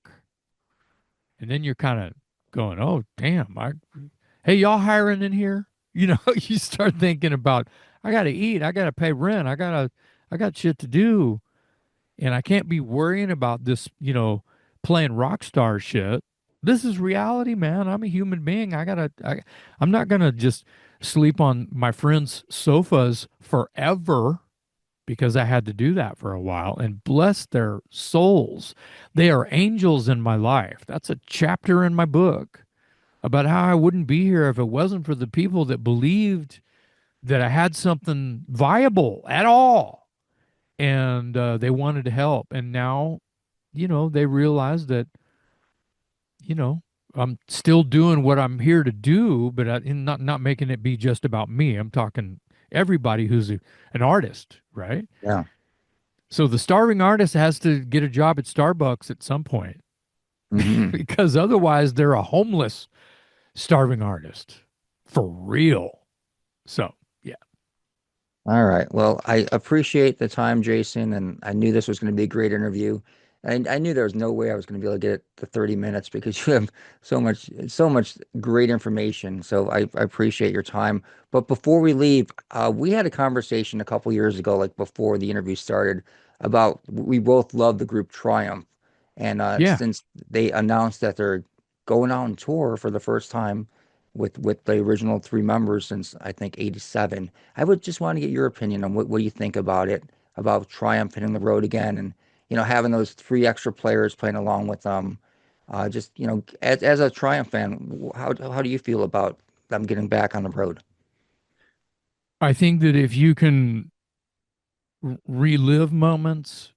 And then you're kind of going, oh, damn. Hey, y'all hiring in here? You start thinking about, I got to eat. I got to pay rent. I got shit to do, and I can't be worrying about this, playing rock star shit. This is reality, man. I'm a human being. I'm not gonna just sleep on my friends' sofas forever because I had to do that for a while. And bless their souls, they are angels in my life. That's a chapter in my book about how I wouldn't be here if it wasn't for the people that believed that I had something viable at all, and they wanted to help. And now, they realize that, I'm still doing what I'm here to do, but not making it be just about me. I'm talking everybody who's an artist, right? Yeah. So the starving artist has to get a job at Starbucks at some point Mhm. because otherwise they're a homeless starving artist for real. So, yeah. All right. Well, I appreciate the time, Jason, and I knew this was going to be a great interview. And I knew there was no way I was going to be able to get it to 30 minutes because you have so much great information. So I appreciate your time. But before we leave, we had a conversation a couple years ago, like before the interview started, about we both love the group Triumph. And Yeah. since they announced that they're going out on tour for the first time with the original three members since I think '87. I would just want to get your opinion on what you think about it, about Triumph hitting the road again, and having those three extra players playing along with them. Just as a Triumph fan, how do you feel about them getting back on the road? I think that if you can relive moments,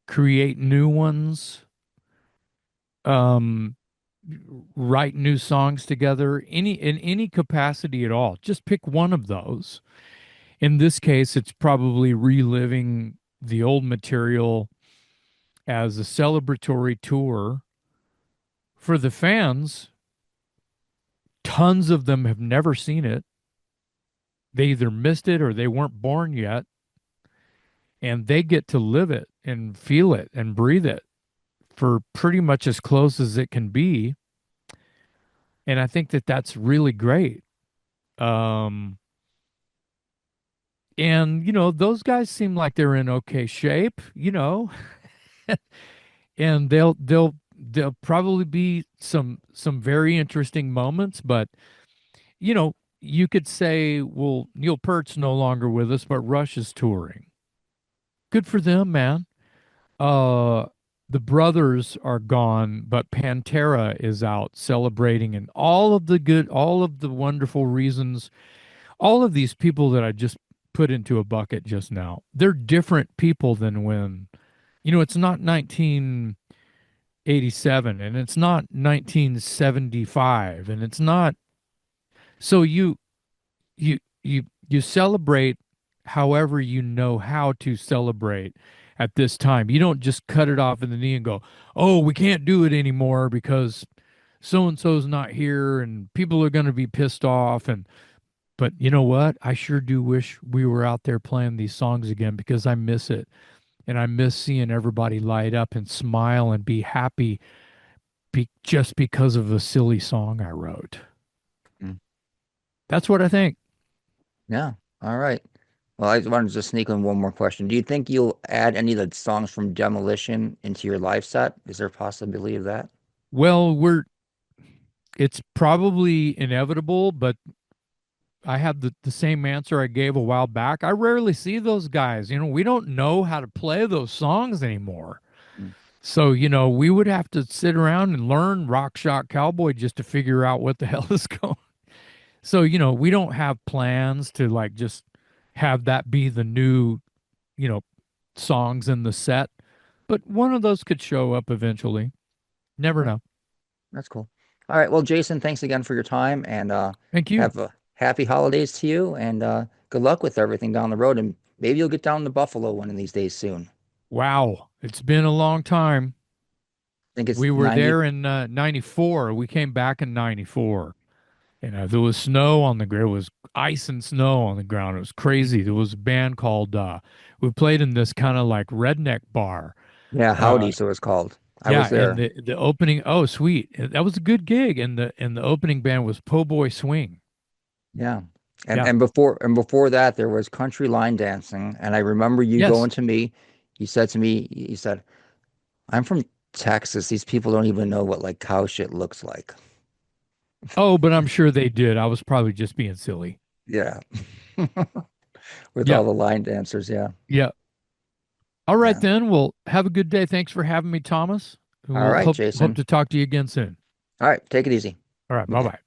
create new ones, um, write new songs together, in any capacity at all, just pick one of those. In this case, it's probably reliving the old material as a celebratory tour for the fans. Tons of them have never seen it. They either missed it or they weren't born yet, and they get to live it and feel it and breathe it for pretty much as close as it can be. And I think that that's really great. Um, And those guys seem like they're in okay shape, and they'll probably be some very interesting moments, but you could say, well, Neil Peart's no longer with us, but Rush is touring. Good for them, man. Uh, the brothers are gone, but Pantera is out celebrating, and all of the wonderful reasons, all of these people that I just put into a bucket just now, they're different people than when, it's not 1987 and it's not 1975 and it's not, so you celebrate however you know how to celebrate at this time. You don't just cut it off in the knee and go, "Oh, we can't do it anymore because so and so's not here and people are going to be pissed off." And but you know what? I sure do wish we were out there playing these songs again because I miss it. And I miss seeing everybody light up and smile and be happy just because of a silly song I wrote. Mm. That's what I think. Yeah. All right. Well, I wanted to just sneak in one more question. Do you think you'll add any of the songs from Demolition into your live set? Is there a possibility of that? Well, it's probably inevitable, but I have the same answer I gave a while back. I rarely see those guys. We don't know how to play those songs anymore. Mm. So, we would have to sit around and learn Rock Shock Cowboy just to figure out what the hell is going. So, we don't have plans to like just have that be the new, songs in the set. But one of those could show up eventually. Never know. That's cool. All right. Well, Jason, thanks again for your time, and Thank you. have a happy holidays to you, and good luck with everything down the road. And maybe you'll get down to Buffalo one of these days soon. Wow. It's been a long time. I think it's We were 90. there in 94. We came back in 94. And there was snow on the ground. It was ice and snow on the ground. It was crazy. There was a band called, we played in this kind of like redneck bar. Yeah, Uh, Howdy, so it's called. I yeah, was and there. the opening, oh, sweet. That was a good gig. And the opening band was Po' Boy Swing. Yeah. And Yeah. and before that there was country line dancing. And I remember you Yes. going to me, you said, I'm from Texas. These people don't even know what like cow shit looks like. Oh, but I'm sure they did. I was probably just being silly. Yeah. With Yeah. all the line dancers, yeah. Yeah. All right Yeah. then. Well, have a good day. Thanks for having me, Thomas. All We'll right, hope Jason. to talk to you again soon. All right, take it easy. All right. Bye Bye. bye.